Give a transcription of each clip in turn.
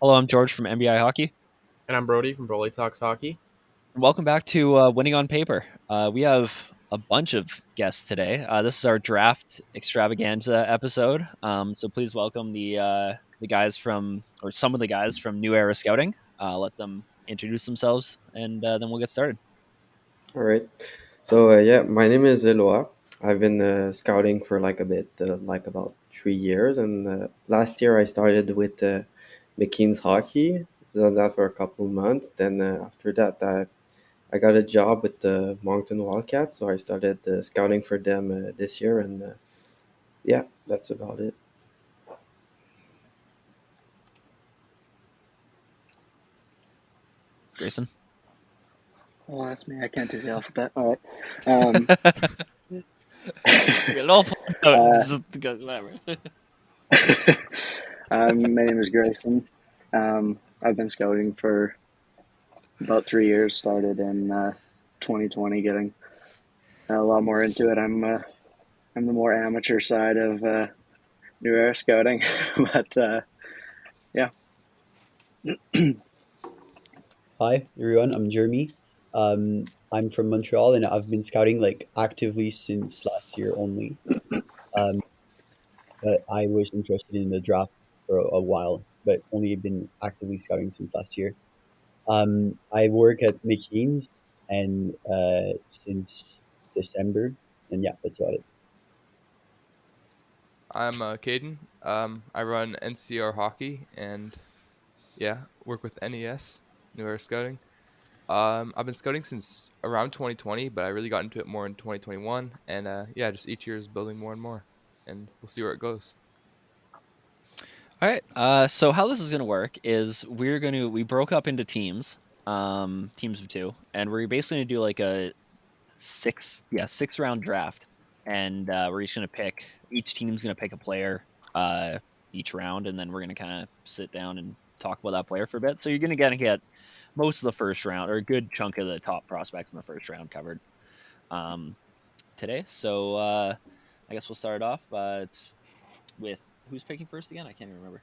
Hello, I'm George from NBI Hockey. And I'm Brody from BroalieTalksHockey. Welcome back to Winning on Paper. We have a bunch of guests today. This is our draft extravaganza episode. So please welcome the guys from, or some of the guys from New Era Scouting. Let them introduce themselves, and then we'll get started. All right. So yeah, my name is Eloa. I've been scouting for like a bit, like about 3 years, and last year I started with McKean's Hockey. Done that for a couple months. Then after that, I got a job with the Moncton Wildcats, so I started scouting for them this year, and yeah, that's about it. Grayson. Oh, that's me. I can't do the alphabet. All right. Um, Get it all pulled out. This is whatever. my name is Grayson. I've been scouting for about 3 years. Started in 2020, getting a lot more into it. I'm the more amateur side of New Era Scouting, but yeah. Hi, everyone. I'm Jeremy. I'm from Montreal, and I've been scouting like actively since last year only. Um, but I was interested in the draft for a while, but only been actively scouting since last year. I work at McKean's and since December, and yeah, that's about it. I'm Caden. I run NCR Hockey and work with NES, New Era Scouting. I've been scouting since around 2020, but I really got into it more in 2021. And just each year is building more and more, and we'll see where it goes. All right. So how this is going to work is we broke up into teams, teams of two, and we're basically going to do like a six round draft, and we're each team's gonna pick a player each round, and then we're gonna kind of sit down and talk about that player for a bit. So you're gonna get most of the first round, or a good chunk of the top prospects in the first round covered um, today. So I guess we'll start off. It's with who's picking first again? I can't even remember.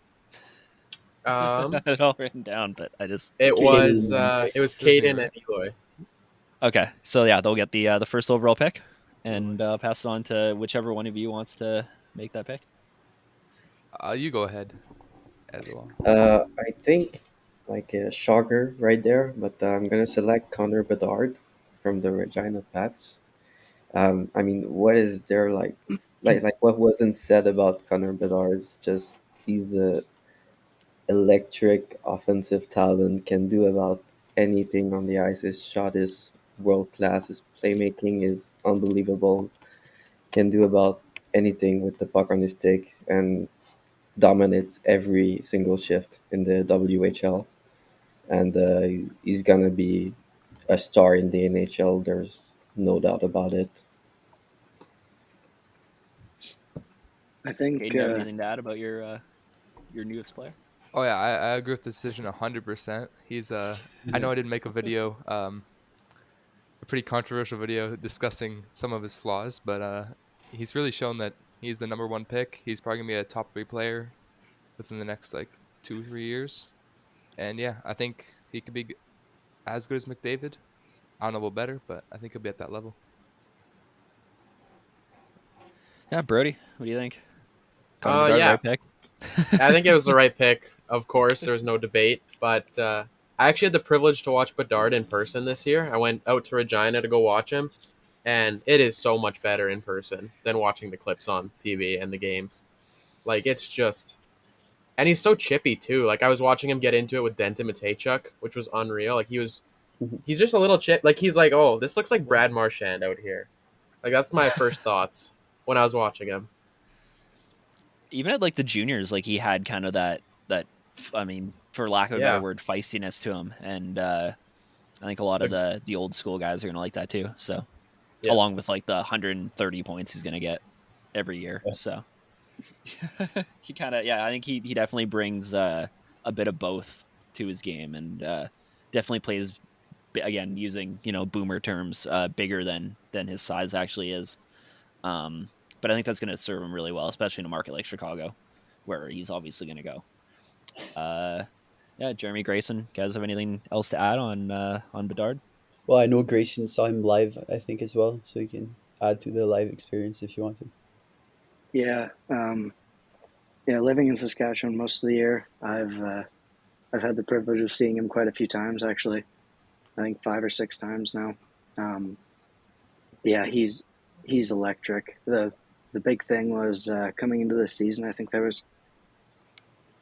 I Um, had it all written down, but I just it was Caden, uh, it was It was me, Caden and right? Eloy. okay. So yeah, they'll get the first overall pick, and pass it on to whichever one of you wants to make that pick. You go ahead, Edouard. I think like a shocker right there, but I'm gonna select Connor Bedard from the Regina Pats. I mean, what is there like what wasn't said about Connor Bedard is just he's a electric offensive talent, can do about anything on the ice. His shot is world class. His playmaking is unbelievable. Can do about anything with the puck on his stick and dominates every single shift in the WHL. And he's gonna be a star in the NHL. There's no doubt about it. I think Caden, do you have anything to add about your newest player? Oh yeah, I agree with the decision 100%. He's I know I didn't make a video, a pretty controversial video discussing some of his flaws, but he's really shown that he's the number one pick. He's probably gonna be a top three player within the next like 2 3 years. And yeah, I think he could be as good as McDavid. I don't know about better, but I think he'll be at that level. Yeah, Brody, what do you think? Connor Bedard, Yeah, right pick? I think it was the right pick. Of course, there was no debate. But I actually had the privilege to watch Bedard in person this year. I went out to Regina to go watch him, and it is so much better in person than watching the clips on TV and the games. Like it's just, and he's so chippy too. Like I was watching him get into it with Denton Mateychuk, which was unreal. Like he's just a little chip. Like he's like, oh, this looks like Brad Marchand out here. Like that's my first thoughts when I was watching him. Even at like the juniors, like he had kind of that. I mean, for lack of a better Yeah, word, feistiness to him, and I think a lot of the, the old school guys are gonna like that too. So, yeah. along with like the 130 points he's gonna get every year, yeah. so he kind of I think he definitely brings a bit of both to his game, and definitely plays again using boomer terms, bigger than his size actually is. Um, but I think that's going to serve him really well, especially in a market like Chicago, where he's obviously going to go. Uh, Yeah, Jeremy Grayson. Guys, have anything else to add on Bedard? Well, I know Grayson saw him live, I think, as well, so you can add to the live experience if you want to. Yeah, yeah. Living in Saskatchewan most of the year, I've had the privilege of seeing him quite a few times actually. I think 5 or 6 times now. Um, yeah, he's electric. The big thing was coming into the season. I think there was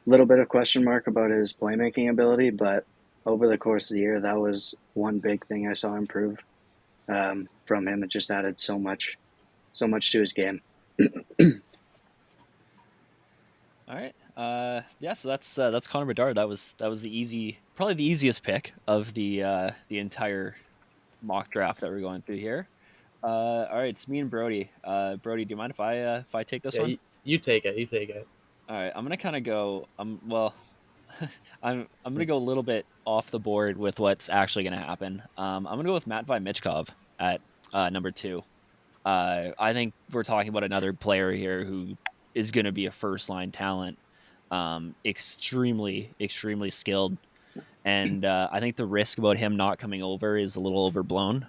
a little bit of question mark about his playmaking ability, but over the course of the year, that was one big thing I saw improve from him. It just added so much to his game. All right. Yeah. So that's Connor Bedard. That was the easy, probably the easiest pick of the entire mock draft that we're going through here. All right, it's me and Brody. Brody, do you mind if I take this Yeah, one? you take it. You take it. All right, I'm gonna kind of go. Well, I'm gonna go a little bit off the board with what's actually gonna happen. I'm gonna go with Matvei Michkov at number two. I think we're talking about another player here who is gonna be a first line talent. Extremely skilled, and I think the risk about him not coming over is a little overblown.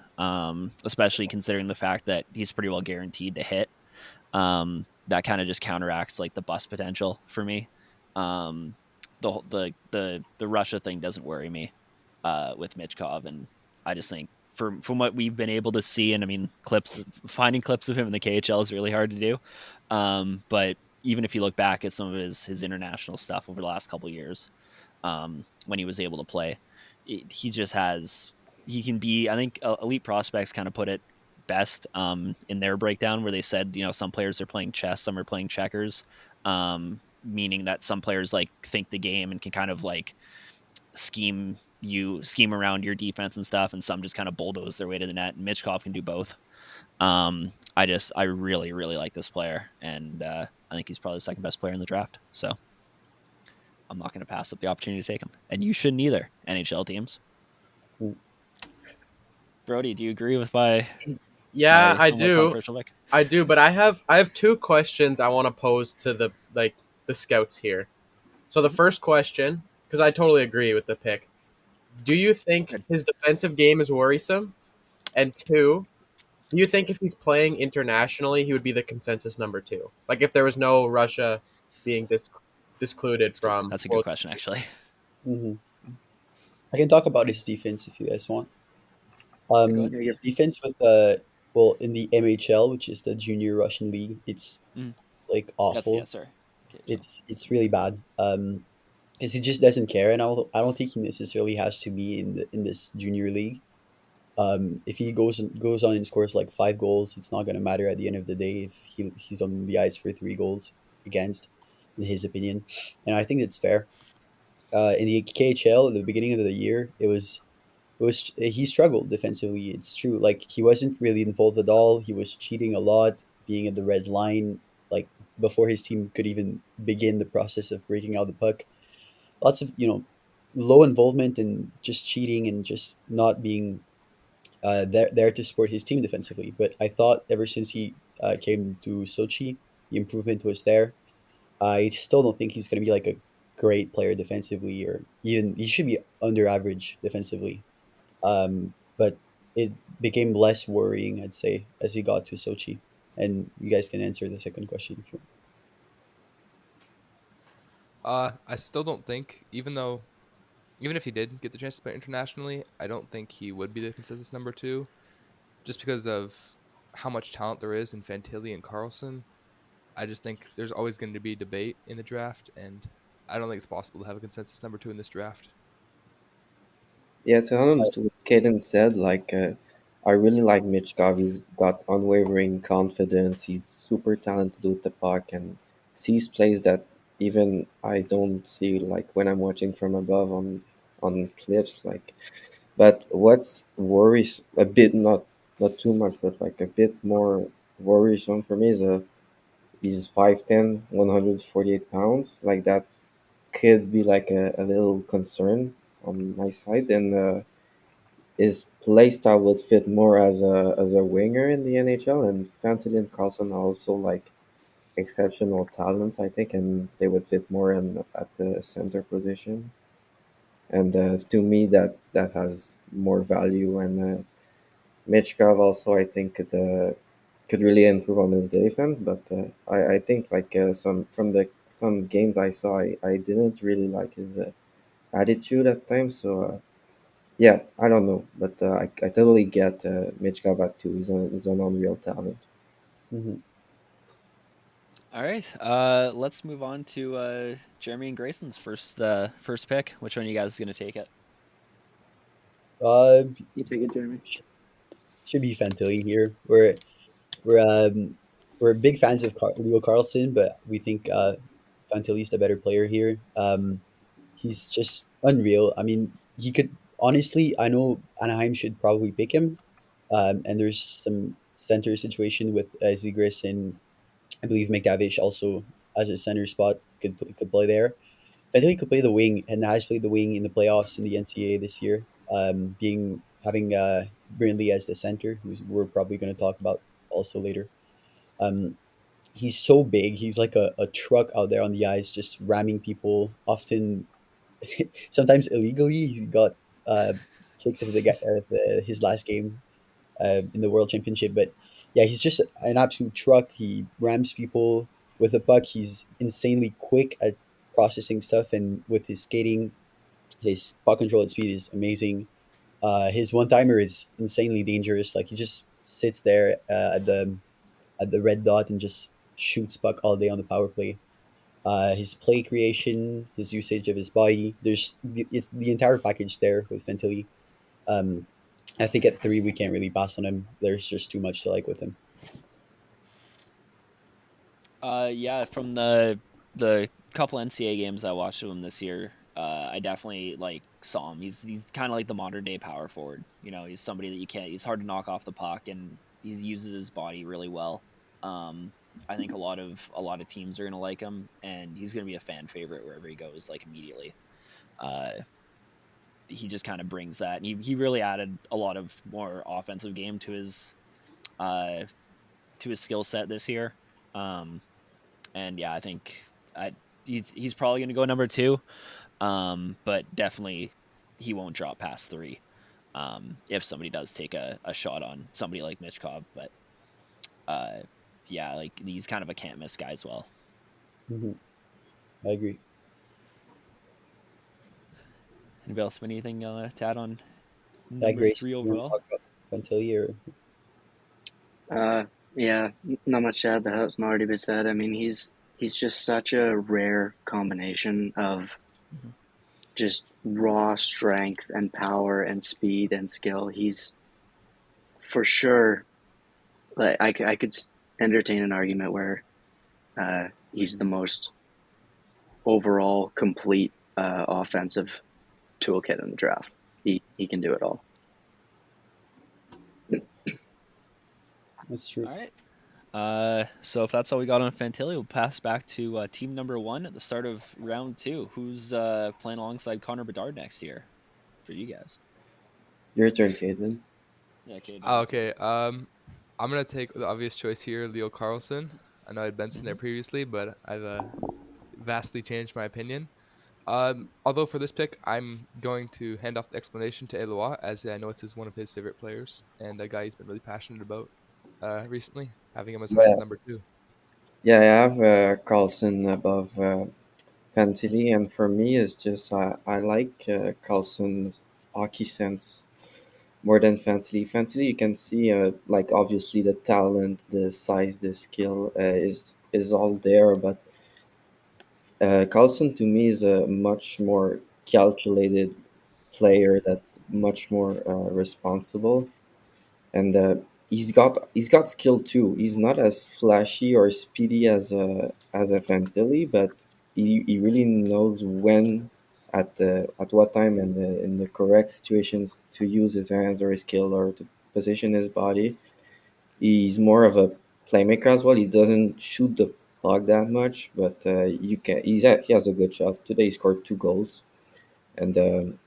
Especially considering the fact that he's pretty well guaranteed to hit. That kind of just counteracts like the bust potential for me. Um, the Russia thing doesn't worry me with Mitchkov, and I just think from what we've been able to see, and I mean finding clips of him in the KHL is really hard to do. But even if you look back at some of his international stuff over the last couple of years, when he was able to play, he just has he can be. I think elite prospects kind of put it best in their breakdown where they said, some players are playing chess, some are playing checkers, meaning that some players like think the game and can kind of like scheme around your defense and stuff, and some just kind of bulldoze their way to the net. And Mitchkov can do both. I really like this player, and I think he's probably the second best player in the draft. So I'm not going to pass up the opportunity to take him, and you shouldn't either. NHL teams. Mm. Brody, do you agree with my Yeah, my I somewhat do. controversial pick? I do, but I have two questions I want to pose to the scouts here. So the Mhm. first question, because I totally agree with the pick. Do you think Good. his defensive game is worrisome? And two, do you think if he's playing internationally, he would be the consensus number two? Like if there was no Russia being discluded That's good. from That's a good World. question, actually. Hmm. I can talk about his defense if you guys want. Go ahead. Yeah, His defense with well, in the MHL, which is the Junior Russian League, it's Mm, like that's awful. yes, sir. KHL. It's really bad. Because he just doesn't care, and I don't think he necessarily has to be in this junior league. If he goes on and scores like 5 goals, it's not gonna matter at the end of the day if he's on the ice for 3 goals against, in his opinion, and I think it's fair. In the KHL at the beginning of the year, it was he struggled defensively. It's true. Like he wasn't really involved at all. He was cheating a lot, being at the red line, like before his team could even begin the process of breaking out the puck. Lots of low involvement and just cheating and just not being there to support his team defensively. But I thought ever since he came to Sochi, the improvement was there. I still don't think he's going to be like a great player defensively, or even he should be under average defensively. But it became less worrying, I'd say, as he got to Sochi. And you guys can answer the second question if you want. I still don't think, even if he did get the chance to play internationally, I don't think he would be the consensus number two, just because of how much talent there is in Fantilli and Carlson. I just think there's always going to be debate in the draft, and I don't think it's possible to have a consensus number two in this draft. Yeah, to honest, what Caden said, like, I really like Mitch Gov. He's got unwavering confidence. He's super talented with the puck and sees plays that even I don't see, like when I'm watching from above on clips. Like, but what's worries a bit, not too much, but like a bit more worrisome for me is he's 5'10", 148 pounds. Like that could be like a little concern on my side, and his play style would fit more as a winger in the NHL. And Fantilli and Carlson are also like exceptional talents, I think, and they would fit more in at the center position. and to me that has more value. And Michkov also, I think, could really improve on his defense, but I think like some games I saw, I didn't really like his attitude at times. So yeah, I don't know, but I totally get Mitch Gava too. He's an unreal talent. Hmm. All right. Let's move on to Jeremy and Grayson's first pick. Which one of you guys is gonna take it? Uh, You take it, Jeremy. should be Fantilli here. We're we're big fans of Leo Carlson, but we think Fantilli's the better player here. He's just unreal. I mean, he could honestly. I know Anaheim should probably pick him. And there's some center situation with Zegras, and I believe McTavish also as a center spot could play there. Fantilli could play the wing and has played the wing in the playoffs in the NCAA this year. Being having Brindley as the center, who we're probably going to talk about also later. Um, he's so big. He's like a truck out there on the ice, just ramming people. Often, sometimes illegally. He got uh, kicked of his last game in the World Championship. But yeah, he's just an absolute truck. He rams people with a puck. He's insanely quick at processing stuff, and with his skating, his puck control at speed is amazing. His one timer is insanely dangerous. Like he just sits there at the red dot and just shoots puck all day on the power play. His play creation, his usage of his body, it's the entire package there with Fantilli. Um, I think at three we can't really pass on him. There's just too much to like with him. Yeah, from the couple NCAA games I watched of him this year, I definitely like saw him. He's kind of like the modern day power forward. You know, he's somebody that you can't. He's hard to knock off the puck, and he uses his body really well. Um, I think a lot of teams are gonna like him, and he's gonna be a fan favorite wherever he goes, like immediately. Uh, he just kind of brings that, and he really added a lot of more offensive game uh to his skill set this year. Um, and yeah, I think I, he's probably going to go number two. But definitely he won't drop past three. If somebody does take a shot on somebody like Mitchkov, but uh, yeah, like he's kind of a can't miss guy as well. Hmm. I agree. Anybody else have anything to add on Yeah, number Grace, three you want to overall? talk about Fantilli or Uh, yeah, not much to add that hasn't already been said. I mean, he's just such a rare combination of Mhm. just raw strength and power and speed and skill. He's for sure. Like I could entertain an argument where he's the most overall complete offensive toolkit in the draft. He can do it all. that's true. All right. So if that's all we got on Fantilli, we'll pass back to team number one at the start of round two. Who's playing alongside Connor Bedard next year for you guys? Your turn, Caitlin. Yeah, Caden, your turn. Okay. I'm gonna take the obvious choice here, Leo Carlson. I know I had Benson there Mhm. previously, but I've vastly changed my opinion. Although for this pick, I'm going to hand off the explanation to Eloi, as I know it's one of his favorite players and a guy he's been really passionate about recently, having him as high as Yeah, number two. yeah, I have Carlson above Fantilli, and for me, it's just I like Carlson's hockey sense more than Fantilli. Fantilli, you can see like obviously the talent, the size, the skill is all there, but Carlson to me is a much more calculated player that's much more responsible, and he's got skill too. He's not as flashy or speedy as a Fantilli, but he really knows when at what time and in the correct situations to use his hands or his skill or to position his body. He's more of a playmaker as well. He doesn't shoot the puck that much, but he has a good shot. Today he scored 2 goals, and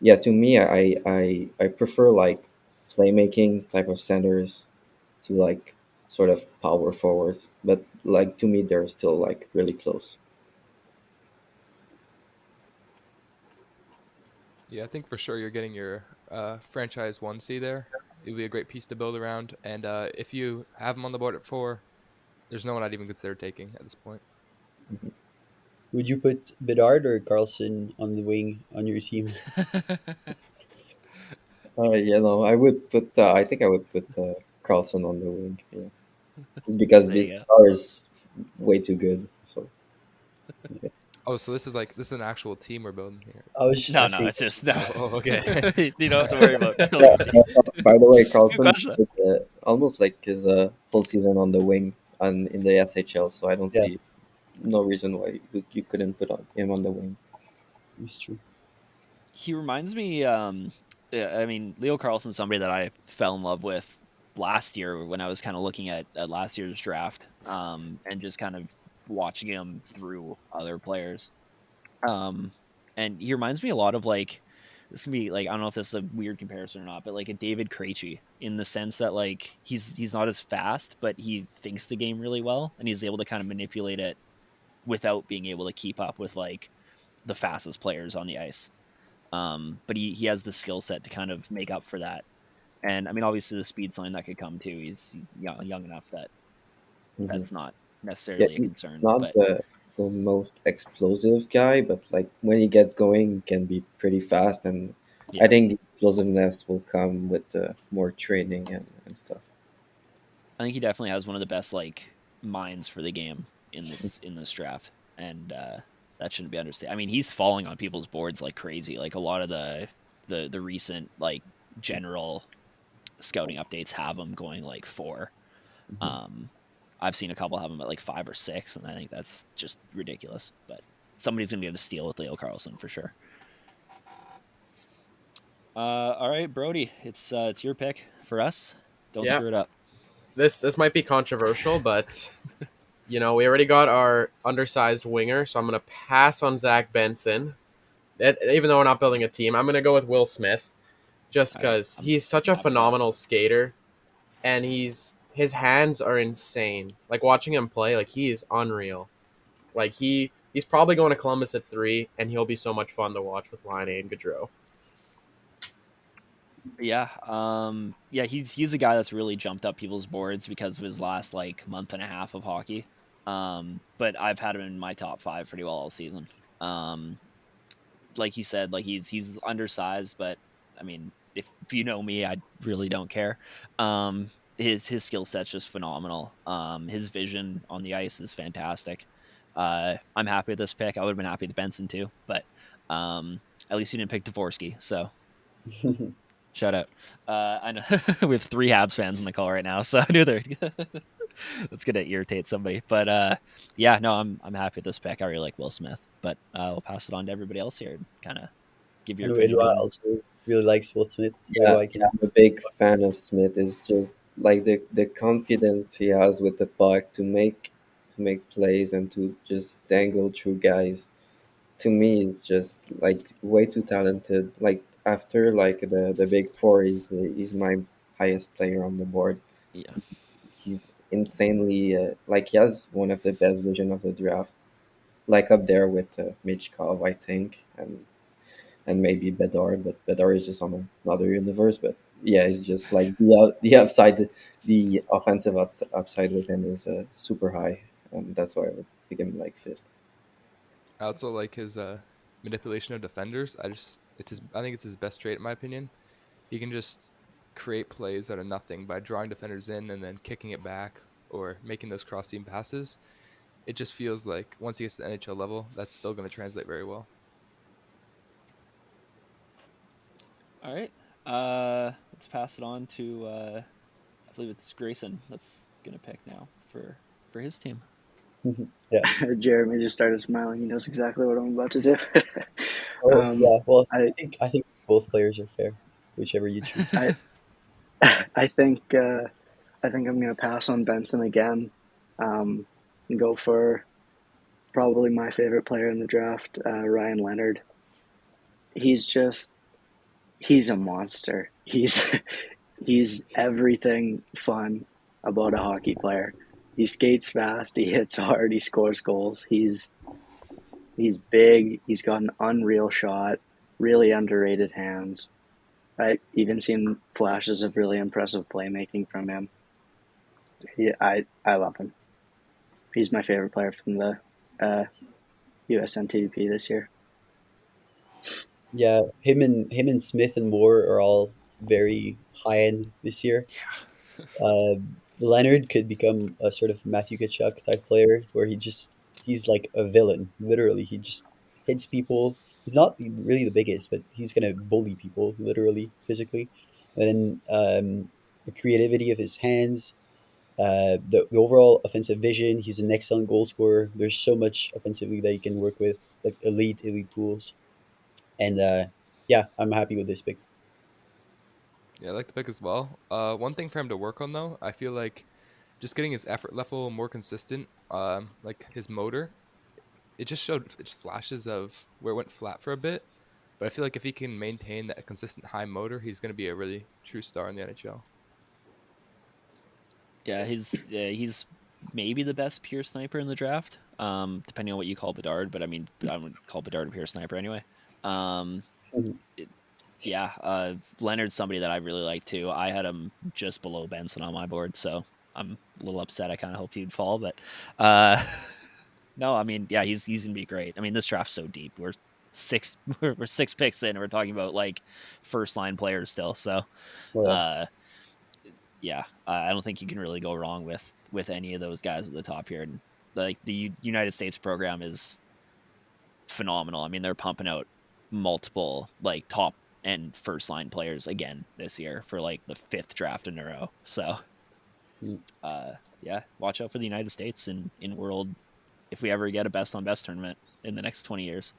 yeah, to me, I prefer like playmaking type of centers to like sort of power forwards. But like to me, they're still like really close. Yeah, I think for sure you're getting your franchise 1C there. It would be a great piece to build around. And if you have him on the board at 4, there's no one I'd even consider taking at this point. Mhm. Would you put Bedard or Carlson on the wing on your team? I would put. I think I would put Carlson on the wing. Yeah, just because There you go. Vidar is way too good. So yeah. Oh, so this is an actual team we're building here. I was just No, no, asking it's just no. Oh, okay. You don't have to worry about Yeah, building a team. by the way, Good Carlson question. played, almost like his full season on the wing and in the SHL. So I don't yeah, see no reason why you couldn't put him on the wing. it's true. He reminds me. Yeah, I mean, Leo Carlson's somebody that I fell in love with last year when I was kind of looking at last year's draft, and just kind of watching him through other players. Um, and he reminds me a lot of like this can be like I don't know if this is a weird comparison or not, but like a David Krejci in the sense that like he's not as fast, but he thinks the game really well, and he's able to kind of manipulate it without being able to keep up with like the fastest players on the ice. But he has the skill set to kind of make up for that. And I mean, obviously the speed sign that could come too. He's young enough that Hmm. that's not Yeah, necessarily a he's concern. not But the most explosive guy, but like when he gets going, he can be pretty fast, and I yeah, think the explosiveness will come with more training and stuff. I think he definitely has one of the best like minds for the game in this draft, and that shouldn't be understated. I mean, he's falling on people's boards like crazy. Like a lot of the recent like general scouting updates have him going like 4. Mhm. Um, I've seen a couple have him at like 5 or 6, and I think that's just ridiculous. But somebody's gonna be able to steal with Leo Carlson for sure. All right, Brody, it's your pick for us. Don't Yeah, screw it up. this might be controversial, but we already got our undersized winger, so I'm gonna pass on Zach Benson. Even though we're not building a team, I'm gonna go with Will Smith, just All right, because he's such I'm a happy with that. phenomenal skater, and his hands are insane. Like watching him play, like he is unreal. Like he's probably going to Columbus at 3, and he'll be so much fun to watch with Line A and Gaudreau. Yeah, yeah, he's a guy that's really jumped up people's boards because of his last like month and a half of hockey. But I've had him in my top 5 pretty well all season. Um, like you said, like he's undersized, but I mean, if you know me, I really don't care. His skill set's just phenomenal. His vision on the ice is fantastic. I'm happy with this pick. I would have been happy with Benson too, but at least you didn't pick Dvorsky, so shout out. I know we have 3 Habs fans in the call right now, so I knew they're that's gonna irritate somebody. But yeah, no, I'm happy with this pick. I really like Will Smith, but I'll pass it on to everybody else here and kind of give I your know opinion Edouard to him. also really likes Will Smith, so Yeah, Edouard yeah, can. I'm a big fan of Smith. Is just like the confidence he has with the puck to make plays and to just dangle through guys. To me, is just like way too talented. Like after like the big four, he's my highest player on the board. Yeah, He's insanely like he has one of the best vision of the draft, like up there with Michkov, I think, and maybe Bedard, but Bedard is just on another universe. But yeah, it's just like the upside, the offensive upside with him is super high, and that's why I would pick him like fifth. I also like his manipulation of defenders. I think it's his best trait in my opinion. He can just create plays out of nothing by drawing defenders in and then kicking it back or making those cross seam passes. It just feels like once he gets to the NHL level, that's still going to translate very well. all right. Let's pass it on to I believe it's Grayson that's gonna pick now for his team. Yeah. Jeremy just started smiling. He knows exactly what I'm about to do. Oh um, yeah. Well, I, I think both players are fair, whichever you choose. I, I think, I think I'm gonna pass on Benson again. And go for probably my favorite player in the draft, Ryan Leonard. He's just he's a monster. He's everything fun about a hockey player. He skates fast, he hits hard, he scores goals. He's big, he's got an unreal shot. really underrated hands. I even seen flashes of really impressive playmaking from him. I love him. He's my favorite player from the uh, USNTDP this year. Yeah, him and Smith and Moore are all very high end this year. Yeah. Leonard could become a sort of Matthew Tkachuk type player where he's like a villain. Literally, he just hits people. He's not really the biggest, but he's gonna bully people literally, physically. And then the creativity of his hands, the overall offensive vision. He's an excellent goal scorer. There's so much offensively that you can work with, like elite tools. And yeah, I'm happy with this pick. Yeah, I like the pick as well. One thing for him to work on though, I feel like just getting his effort level more consistent. Like his motor, it just showed just flashes of where it went flat for a bit. But I feel like if he can maintain that consistent high motor, he's going to be a really true star in the NHL. He's maybe the best pure sniper in the draft. Depending on what you call Bedard, but I mean, I would call Bedard a pure sniper anyway. Um, it, yeah, Leonard's somebody that I really like too. I had him just below Benson on my board, so I'm a little upset. I kind of hoped he'd fall, but uh, no, I mean, yeah, he's gonna be great. I mean, this draft's so deep. Six we're 6 picks in, and we're talking about like first line players still. So, Well, uh, yeah, I don't think you can really go wrong with any of those guys at the top here. And like the United States program is phenomenal. I mean, they're pumping out multiple like top and first line players again this year for like the fifth draft in a row. So, mm, yeah, watch out for the United States in world if we ever get a best on best tournament in the next 20 years.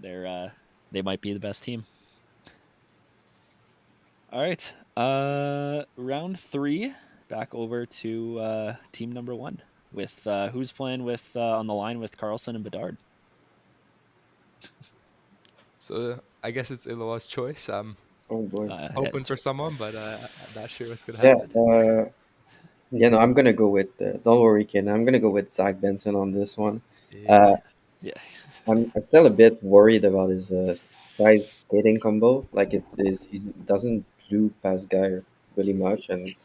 They're they might be the best team. All right. Round 3, back over to team number 1 with who's playing with on the line with Carlson and Bedard. So I guess it's Iloa's choice. I'm Oh boy. Yeah, hoping for someone, but I'm not sure what's going to Yeah. happen. Yeah. No, I'm gonna go with. Don't worry, Ken. I'm gonna go with Zach Benson on this one. Uh, Yeah. yeah, I'm still a bit worried about his size skating combo. Like it is, he doesn't blue past guy really much, and it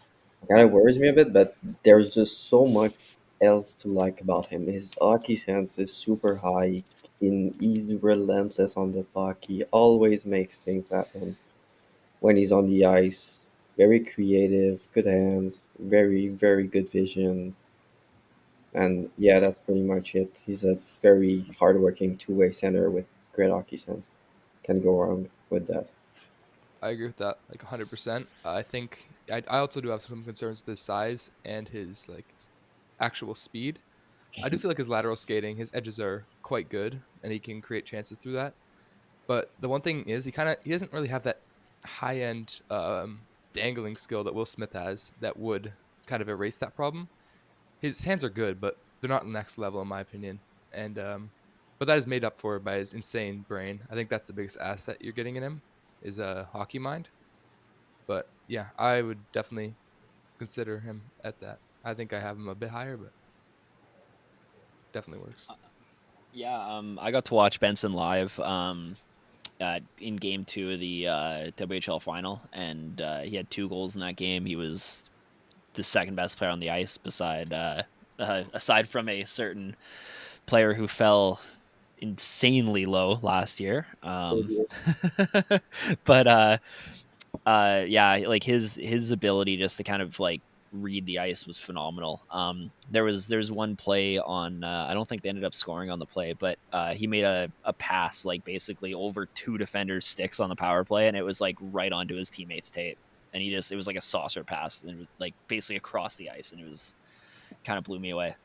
kind of worries me a bit. But there's just so much else to like about him. His hockey sense is super high. He's relentless on the puck. He always makes things happen when he's on the ice. Very creative, good hands, very good vision. And yeah, that's pretty much it. He's a very hardworking two-way center with great hockey sense. Can't go wrong with that. I agree with that, like 100%. I think I also do have some concerns with his size and his like actual speed. I do feel like his lateral skating, his edges are quite good, and he can create chances through that. But the one thing is, he doesn't really have that high end dangling skill that Will Smith has that would kind of erase that problem. His hands are good, but they're not next level in my opinion. And but that is made up for by his insane brain. I think that's the biggest asset you're getting in him is a hockey mind. But yeah, I would definitely consider him at that. I think I have him a bit higher, but definitely works. yeah. I got to watch Benson live in Game 2 of the WHL final, and he had 2 goals in that game. He was the second best player on the ice, aside from a certain player who fell insanely low last year. But yeah, like his ability just to kind of like read the ice was phenomenal. There's one play on I don't think they ended up scoring on the play, but he made a pass like basically over 2 defenders' sticks on the power play, and it was like right onto his teammate's tape. And it was like a saucer pass, and it was like basically across the ice, and it was kind of blew me away.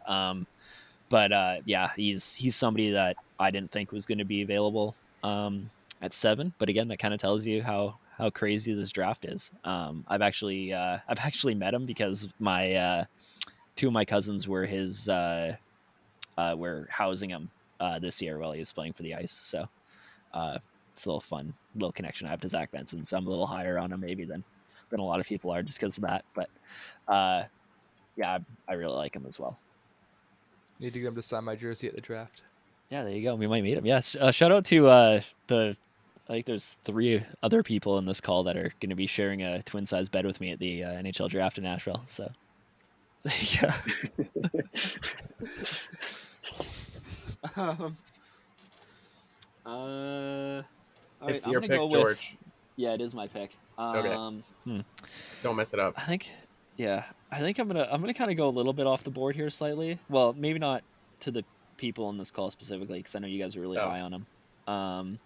But yeah, he's somebody that I didn't think was going to be available at 7. But again, that kind of tells you how crazy this draft is. I've actually met him because my 2 of my cousins were housing him this year while he was playing for the Ice. So it's a little fun little connection I have to Zach Benson. So I'm a little higher on him maybe than a lot of people are just because of that. But uh, yeah, I really like him as well. Need to get him to sign my jersey at the draft. Yeah, there you go. We might meet him. Yes. Shout out to I think there's 3 other people in this call that are going to be sharing a twin size bed with me at the NHL draft in Nashville. So yeah. um, all right, It's I'm your gonna go pick, with George. yeah, it is my pick. Okay, don't mess it up. I think yeah, I think I'm gonna kind of go a little bit off the board here slightly. Well, maybe not to the people on this call specifically, because I know you guys are really Oh, high on him.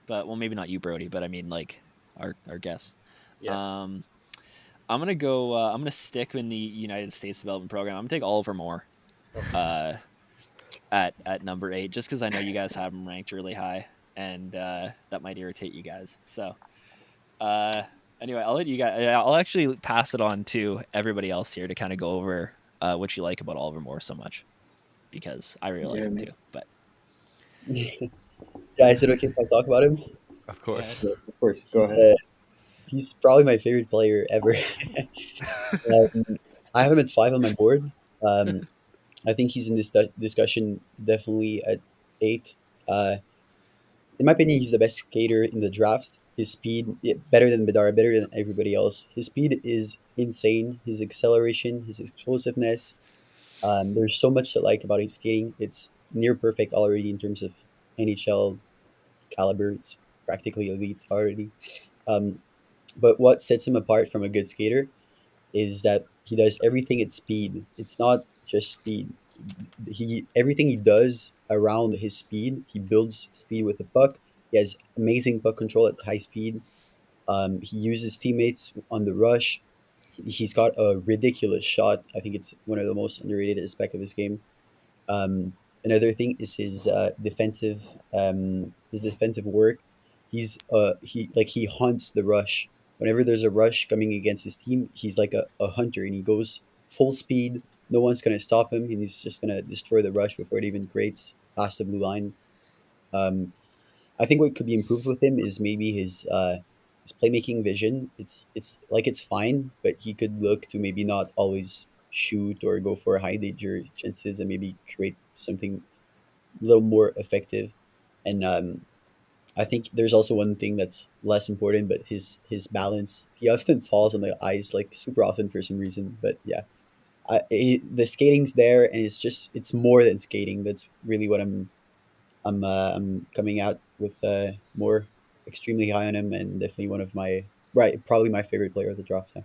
But well, maybe not you, Brody, but I mean like our guests. yes. Um, I'm gonna go. I'm gonna stick in the United States Development Program. I'm gonna take Oliver Moore. Okay. Uh, at number 8, just because I know you guys have him ranked really high, and that might irritate you guys. So uh, anyway, I'll let you guys. I'll actually pass it on to everybody else here to kind of go over what you like about Oliver Moore so much, because I really like him Jeremy. too. But Yeah, is it okay if I talk about him? Of go ahead. course. Yeah, of course. Go He's ahead. he's probably my favorite player ever. I have him at 5 on my board. Um, I think he's in this discussion definitely at 8. Uh, in my opinion, he's the best skater in the draft. His speed, better than Bedard, better than everybody else. His speed is insane. His acceleration, his explosiveness. There's so much to like about his skating. It's near perfect already in terms of NHL caliber. It's practically elite already. Um, but what sets him apart from a good skater is that he does everything at speed. It's not just speed. He everything he does around his speed, he builds speed with the puck. He has amazing puck control at high speed. He uses teammates on the rush. He's got a ridiculous shot. I think it's one of the most underrated aspects of his game. Um, Another thing is his defensive work. He hunts the rush. Whenever there's a rush coming against his team, he's like a hunter and he goes full speed. No one's gonna stop him, and he's just gonna destroy the rush before it even creates past the blue line. Um, I think what could be improved with him is maybe his playmaking vision. It's fine, but he could look to maybe not always shoot or go for high danger chances and maybe create something a little more effective. And I think there's also one thing that's less important, but his balance. He often falls on the ice like super often for some reason. But yeah, the skating's there, and it's more than skating. That's really what I'm coming out with more extremely high on him, and definitely one of my right, probably my favorite player of the draft. Yeah.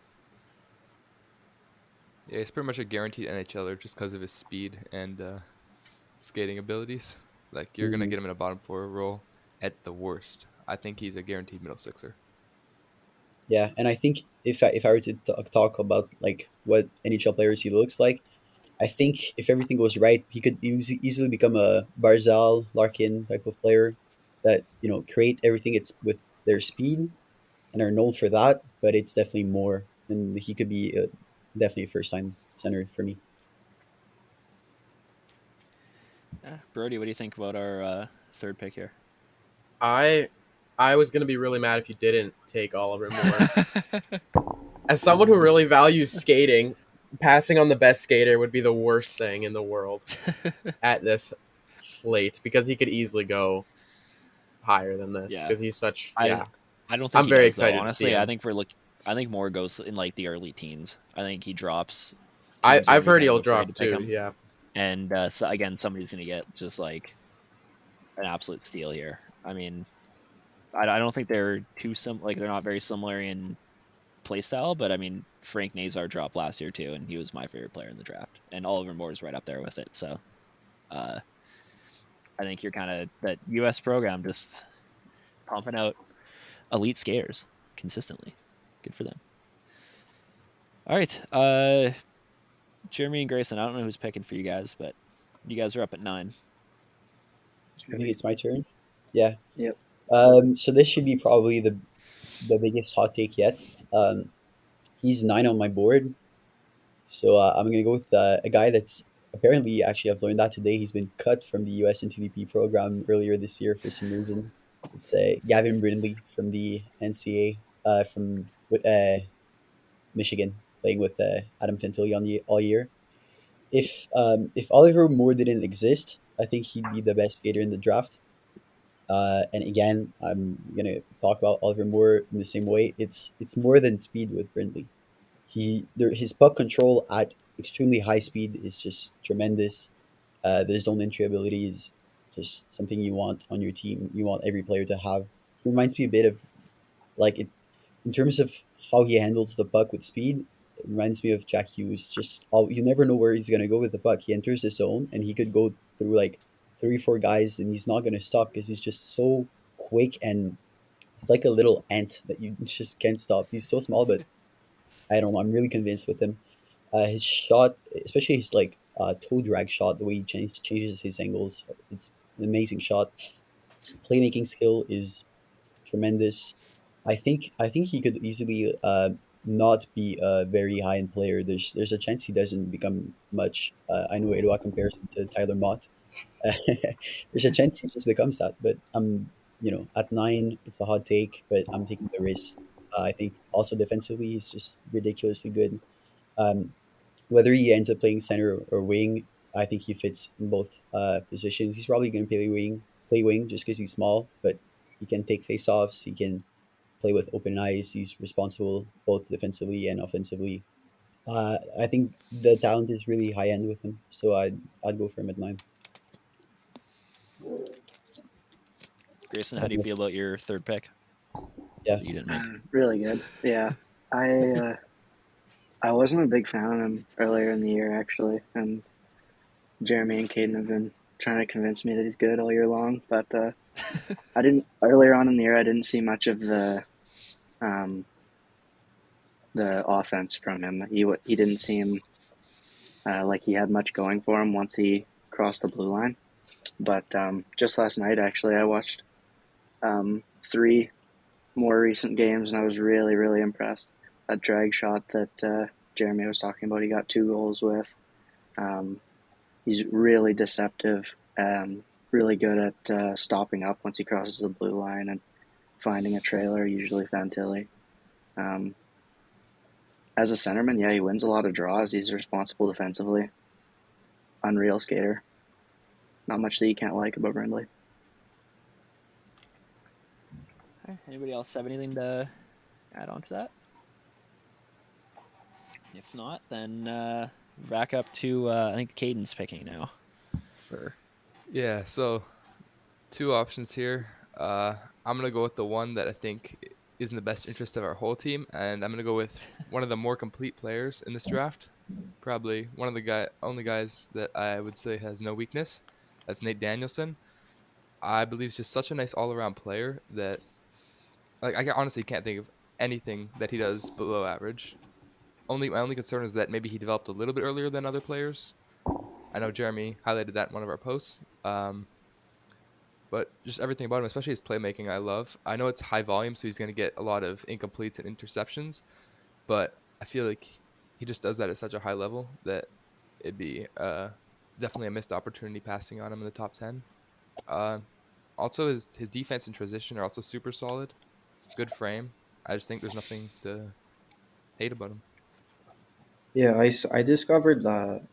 Yeah, he's pretty much a guaranteed NHLer just because of his speed and skating abilities. Like you're gonna Mhm. get him in a bottom 4 role at the worst. I think he's a guaranteed middle sixer. Yeah, and I think if I were to talk about like what NHL players he looks like, I think if everything goes right, he could easily become a Barzal Larkin type of player that create everything. It's with their speed and are known for that, but it's definitely more, and he could be definitely a first line center for me. Yeah. Brody, what do you think about our third pick here? I I was gonna be really mad if you didn't take Oliver Moore. As someone who really values skating, passing on the best skater would be the worst thing in the world at this late because he could easily go higher than this Yeah, because he's such I yeah. I don't think I'm he very does though. excited to see Honestly, I him. think we're look. I think Moore goes in like the early teens. I think he drops. I Teams are I've gonna be heard kind of he'll afraid to drop pick too. him, Yeah, and so again, somebody's gonna get just like an absolute steal here. I mean, I don't think they're too like they're not very similar in play style, but I mean, Frank Nazar dropped last year too, and he was my favorite player in the draft, and Oliver Moore is right up there with it. So, uh, I think you're kind of that U.S. program just pumping out elite skaters consistently. Good for them. All right, Jeremy and Grayson. I don't know who's picking for you guys, but you guys are up at 9. I think Jeremy. it's my turn. Yeah. Yep. So this should be probably the biggest hot take yet. Um, he's 9 on my board. So I'm gonna go with a guy that's apparently actually I've learned that today he's been cut from the U.S. NTDP program earlier this year for some reason. It's Gavin Brindley from the NCAA from Michigan, playing with Adam Fantilli on the all year. If Oliver Moore didn't exist, I think he'd be the best skater in the draft. And again, I'm gonna talk about Oliver Moore in the same way. It's more than speed with Brindley. His puck control at extremely high speed is just tremendous. The zone entry ability is just something you want on your team. You want every player to have. He reminds me a bit of like it in terms of how he handles the puck with speed. It reminds me of Jack Hughes. You never know where he's gonna go with the puck. He enters the zone and he could go through like 3 4 guys and he's not gonna stop because he's just so quick and he's like a little ant that you just can't stop. He's so small, but I don't know. I'm really convinced with him. His shot, especially his like toe drag shot, the way he changes his angles, it's an amazing shot. Playmaking skill is tremendous. I think he could easily not be a very high end player. There's a chance he doesn't become much. I know Edouard compares him to Tyler Mott. There's a chance he just becomes that, but at 9 it's a hot take, but I'm taking the risk. I think also defensively he's just ridiculously good. Um, Whether he ends up playing center or wing, I think he fits in both positions. He's probably going to play wing just because he's small, but he can take faceoffs. He can play with open eyes. He's responsible both defensively and offensively. I think the talent is really high end with him, so I'd go for him at 9. Grayson, I how do don't you know. feel about your third pick Yeah, that you didn't make? Really good. Yeah, I wasn't a big fan of him earlier in the year actually, and Jeremy and Caden have been trying to convince me that he's good all year long. But I didn't earlier on in the year. I didn't see much of um, the offense from him. He didn't seem like he had much going for him once he crossed the blue line. But just last night, actually, I watched 3 more recent games, and I was really, really impressed. That drag shot that Jeremy was talking about, he got 2 goals with. Um, he's really deceptive and really good at stopping up once he crosses the blue line and finding a trailer, usually Fantilli. Um, as a centerman, yeah, he wins a lot of draws. He's responsible defensively. Unreal skater. Not much that you can't like about Brindley. Okay. Anybody else have anything to add on to that? If not, then back up to I think Caden's picking now. For Yeah, so 2 options here. I'm gonna go with the one that I think is in the best interest of our whole team, and I'm gonna go with one of the more complete players in this draft. Probably one of the only guys that I would say has no weakness. That's Nate Danielson. I believe he's just such a nice all around player that like honestly can't think of anything that he does below average. Only my only concern is that maybe he developed a little bit earlier than other players. I know Jeremy highlighted that in one of our posts. But just everything about him, especially his playmaking, I love. I know it's high volume, so he's going to get a lot of incompletes and interceptions, but I feel like he just does that at such a high level that it'd be definitely a missed opportunity passing on him in the top 10. Uh, Also, his defense and transition are also super solid. Good frame. I just think there's nothing to hate about him. Yeah, I discovered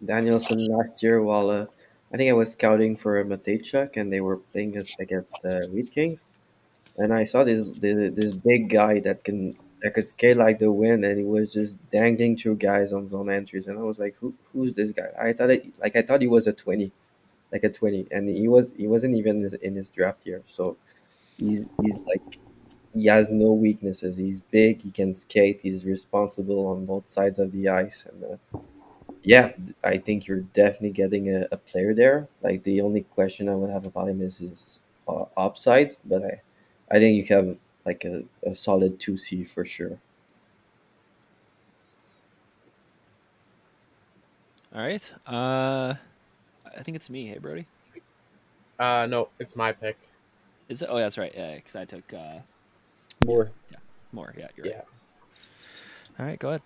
Danielson last year while I think I was scouting for a Matejchuk and they were playing against the Wheat Kings, and I saw this big guy that could skate like the wind, and he was just dangling through guys on zone entries, and I was like, who's this guy? I thought he was a 20, like a 20, and he wasn't even in his draft year, so he's like he has no weaknesses. He's big, he can skate, he's responsible on both sides of the ice, and yeah, I think you're definitely getting a player there. Like the only question I would have about him is his upside, but I think you have like a solid 2C for sure. all right, I think it's me. Hey, Brody, No, it's my pick. is it? Oh, yeah, that's right. Yeah, because I took more. yeah more. Yeah, you're right. Yeah, All right, go ahead.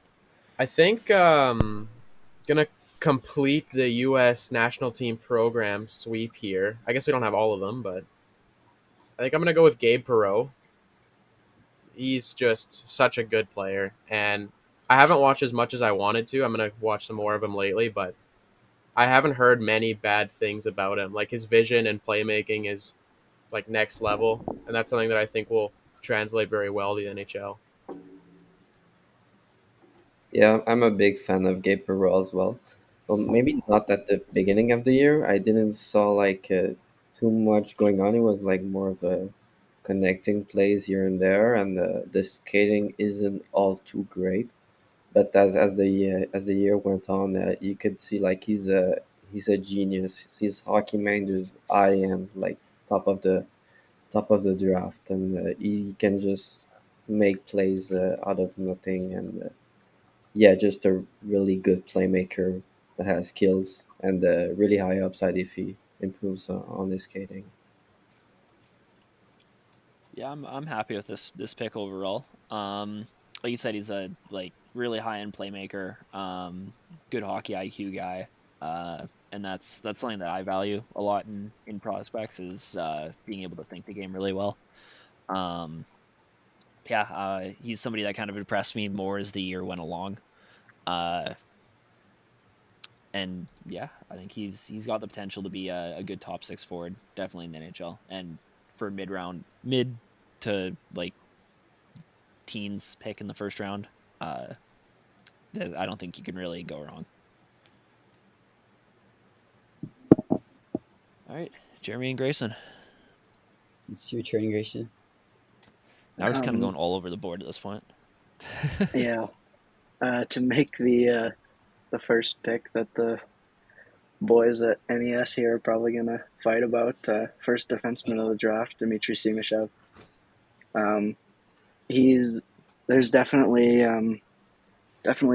I think gonna complete the U.S. national team program sweep here. I guess we don't have all of them, but I think I'm gonna go with Gabe Perreault. He's just such a good player, and I haven't watched as much as I wanted to. I'm gonna watch some more of him lately, but I haven't heard many bad things about him. Like his vision and playmaking is like next level, and that's something that I think will translate very well to the NHL. Yeah, I'm a big fan of Gabe Perreault as well. Well, maybe not at the beginning of the year. I didn't saw like too much going on. It was like more of a connecting plays here and there, and the skating isn't all too great. But as the year went on, you could see like he's a genius. His hockey mind is high and like top of the top of the draft, and he can just make plays out of nothing. And yeah, just a really good playmaker that has skills and really high upside if he improves on his skating. Yeah, I'm happy with this pick overall. Like you said, he's a like really high end playmaker, good hockey IQ guy, and that's something that I value a lot in prospects is being able to think the game really well. Um, yeah, he's somebody that kind of impressed me more as the year went along. Uh, and yeah, I think he's got the potential to be a good top six forward, definitely in the NHL, and for mid to like teens pick in the first round. Uh, I don't think you can really go wrong. All right, Jeremy and Grayson. It's your turn, Grayson. Now we're just kind of Um, going all over the board at this point. yeah. To make the first pick that the boys at NES here are probably gonna fight about, first defenseman of the draft, Dmitry Simashev. Um, he's there's definitely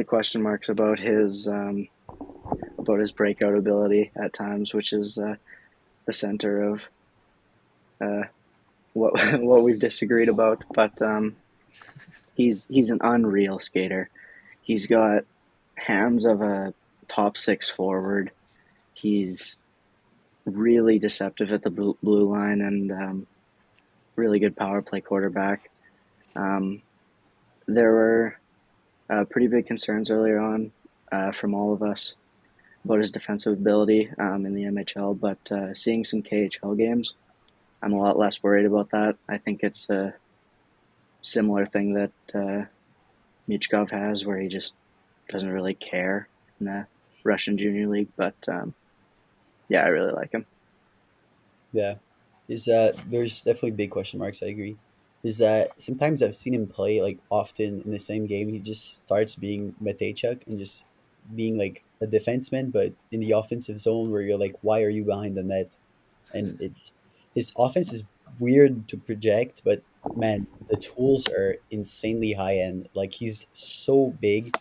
question marks about his breakout ability at times, which is the center of uh, what what we've disagreed about. But he's an unreal skater. He's got hands of a top six forward. He's really deceptive at the blue line and really good power play quarterback. Um, there were pretty big concerns earlier on from all of us about his defensive ability in the MHL, but seeing some KHL games, I'm a lot less worried about that. I think it's a similar thing that Michkov has, where he just doesn't really care in the Russian Junior League. But yeah, I really like him. Yeah, is that there's definitely big question marks. I agree. Is that sometimes I've seen him play like often in the same game. He just starts being Matejchuk and just being like a defenseman, but in the offensive zone where you're like, why are you behind the net? And it's his offense is weird to project, but man, the tools are insanely high end. Like he's so big,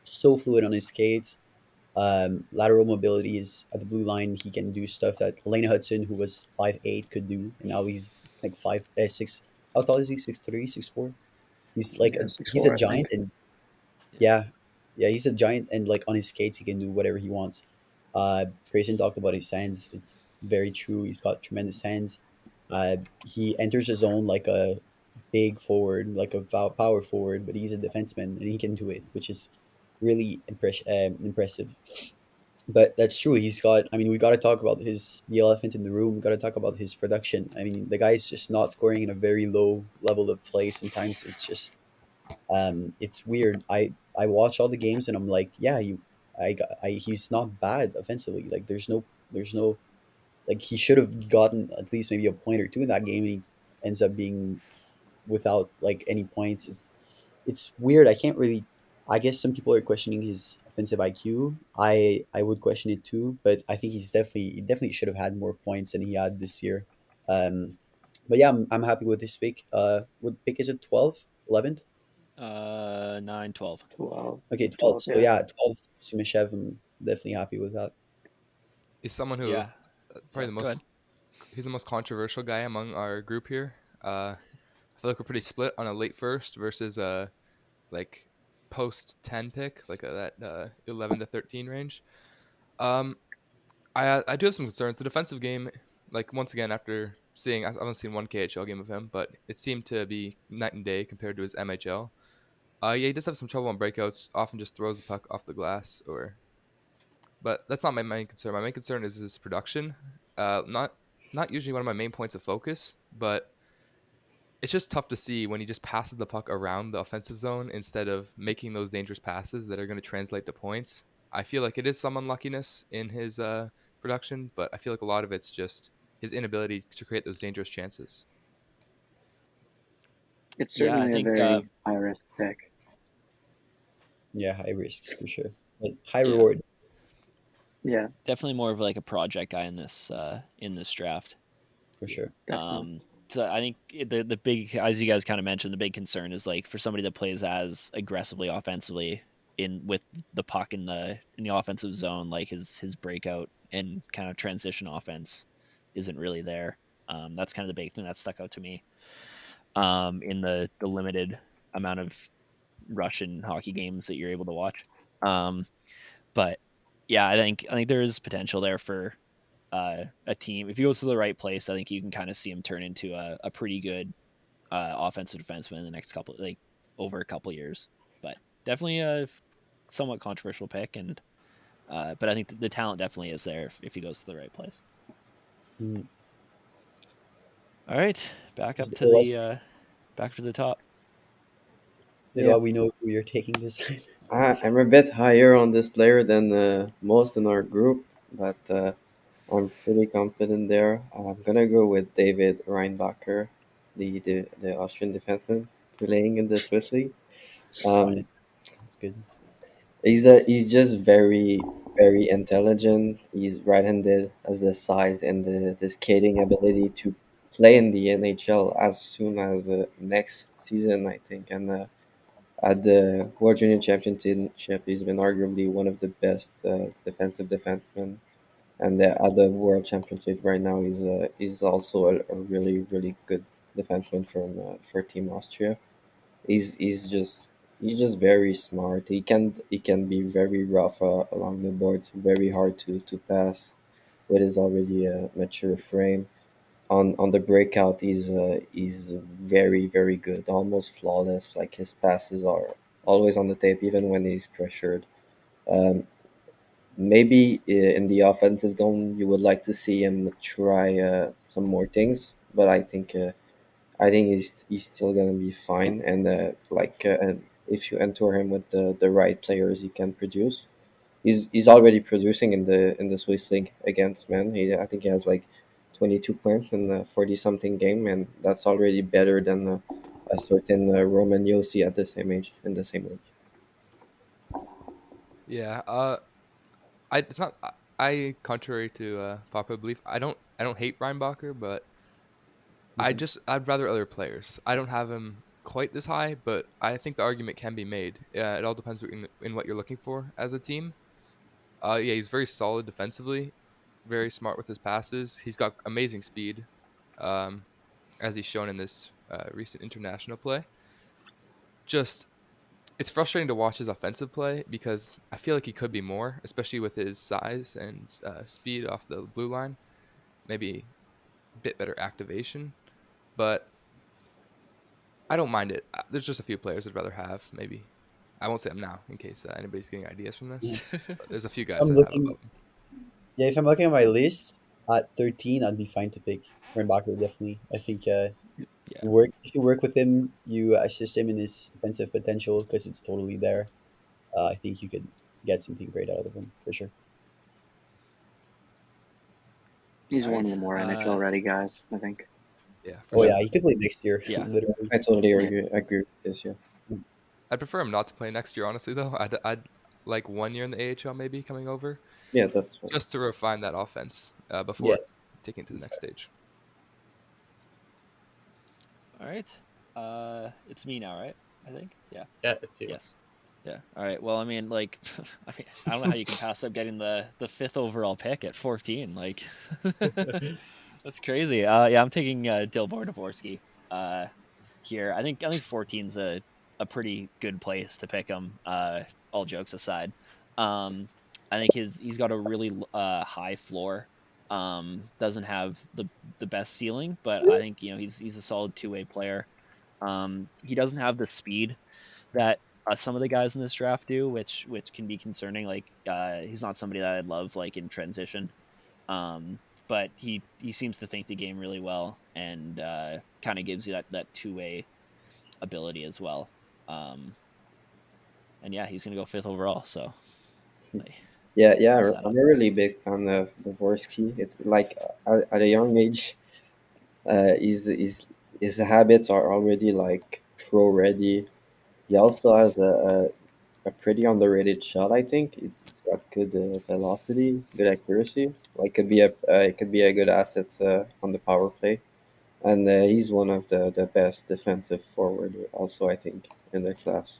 so fluid on his skates. Lateral mobility is at the blue line. He can do stuff that Lane Hudson, who was 5'8", could do, and now he's like 5'6". How tall is he? 6'3", 6'4". He's like Yeah, six he's a four, I giant, think. and Yeah. yeah, yeah, he's a giant, and like on his skates, he can do whatever he wants. Grayson talked about his hands. It's very true. He's got tremendous hands. He enters his zone like a big forward, like a power forward, but he's a defenseman and he can do it, which is really impressive. But that's true. He's got. I mean, we got to talk about his the elephant in the room. We got to talk about his production. I mean, the guy's just not scoring in a very low level of play. Sometimes it's weird. I watch all the games and I'm like, yeah, he's not bad offensively. Like there's no like he should have gotten at least maybe a point or two in that game, and he ends up being without like any points. It's weird. I can't really. I guess some people are questioning his offensive IQ. I would question it too, but I think he definitely should have had more points than he had this year. Um, but yeah, I'm happy with this pick. What pick is it? 12, 11th? 9, 12. 12, Okay, 12. 12, So yeah. yeah, 12 Sumishev. I'm definitely happy with that. He's someone who Yeah. probably Sorry. the Go ahead. most he's the most controversial guy among our group here. I feel like we're pretty split on a late first versus a like post 10 pick, like that 11 to 13 range. Um, I do have some concerns. The defensive game, like once again, after seeing, I've only seen one KHL game of him, but it seemed to be night and day compared to his MHL. Yeah, he does have some trouble on breakouts. Often just throws the puck off the glass, but that's not my main concern. My main concern is his production. Not not usually one of my main points of focus, but it's just tough to see when he just passes the puck around the offensive zone instead of making those dangerous passes that are going to translate to points. I feel like it is some unluckiness in his production, but I feel like a lot of it's just his inability to create those dangerous chances. It's Yeah, I certainly a think very high risk pick. Yeah, high risk for sure, but high yeah, reward Yeah, definitely more of like a project guy in this draft. for sure. definitely. So I think the big, as you guys kind of mentioned, the big concern is like for somebody that plays as aggressively offensively in with the puck in the offensive zone, like his breakout and kind of transition offense isn't really there. That's kind of the big thing that stuck out to me. In the limited amount of Russian hockey games that you're able to watch. Um, but yeah, I think there is potential there for a team. If he goes to the right place, I think you can kind of see him turn into a pretty good offensive defenseman in the next couple, like over a couple years. But definitely a somewhat controversial pick, and but I think the talent definitely is there if he goes to the right place. Mm. All right, back up to It the back to the top. Yeah, we know who you're taking this time. I'm a bit higher on this player than most in our group, but I'm pretty confident there. I'm gonna go with David Reinbacher, the Austrian defenseman playing in the Swiss league. Got Um, it. That's good. he's just very intelligent. He's right-handed, has the size and the skating ability to play in the NHL as soon as next season, I think. And at the World Junior Championship, he's been arguably one of the best defensive defensemen. And at the World Championship right now, he's also a really good defenseman for Team Austria. He's just very smart. He can be very rough along the boards, very hard to pass with his already mature frame. On the breakout, he's very good, almost flawless. Like his passes are always on the tape, even when he's pressured. Um, Maybe in the offensive zone, you would like to see him try some more things, but I think he's still gonna be fine. And and if you enter him with the right players, he can produce. He's already producing in the Swiss league against men. I think he has like 22 points in the 40 something game, and that's already better than a certain Roman Yossi at the same age in the same league. Yeah, I it's not I contrary to popular belief, I don't hate Reinbacher, but Mhm. I'd rather other players. I don't have him quite this high, but I think the argument can be made. It all depends in what you're looking for as a team. Yeah, he's very solid defensively, very smart with his passes. He's got amazing speed, um, as he's shown in this recent international play. Just it's frustrating to watch his offensive play because I feel like he could be more, especially with his size and speed off the blue line. Maybe a bit better activation, but I don't mind it. There's just a few players I'd rather have. Maybe I won't say them now in case anybody's getting ideas from Yeah. this. But there's a few guys I'm I'd have looking. above him. Yeah, if I'm looking at my list at 13, I'd be fine to pick Rembachler. Definitely, I think Yeah. if you work with him, you assist him in his offensive potential because it's totally there. I think you could get something great out of him for sure. He's All one of right. the more NHL ready guys, I think. Yeah, for Oh Yeah, yeah, sure. he could play next year, Yeah. literally. I totally Yeah. agree with this. Yeah, I'd prefer him not to play next year, honestly. Though I'd like 1 year in the AHL, maybe coming over, yeah, that's fine. just to refine that offense Yeah, before taking it to the that's next fair. stage. All right. It's me now, right? I think. Yeah. Yeah, it's you. Yes. Yeah. All right. Well, I mean, like, I don't know how you can pass up getting the fifth overall pick at 14. Like, that's crazy. Yeah, I'm taking Dilbor Dvorsky here. I think 14's a pretty good place to pick him. All jokes aside, I think he's got a really high floor. Doesn't have the best ceiling, but I think he's a solid two-way player. He doesn't have the speed that some of the guys in this draft do, which can be concerning. Like he's not somebody that I'd love like in transition. Um, but he seems to think the game really well, and kind of gives you that two-way ability as well. And yeah, he's gonna go fifth overall. So like, Yeah. pass that I'm up. a really big fan of Dvorsky. It's like at a young age, his habits are already like pro ready. He also has a pretty underrated shot. I think it's got good velocity, good accuracy. Like it could be a good asset on the power play. And he's one of the best defensive forward. Also, I think in the class.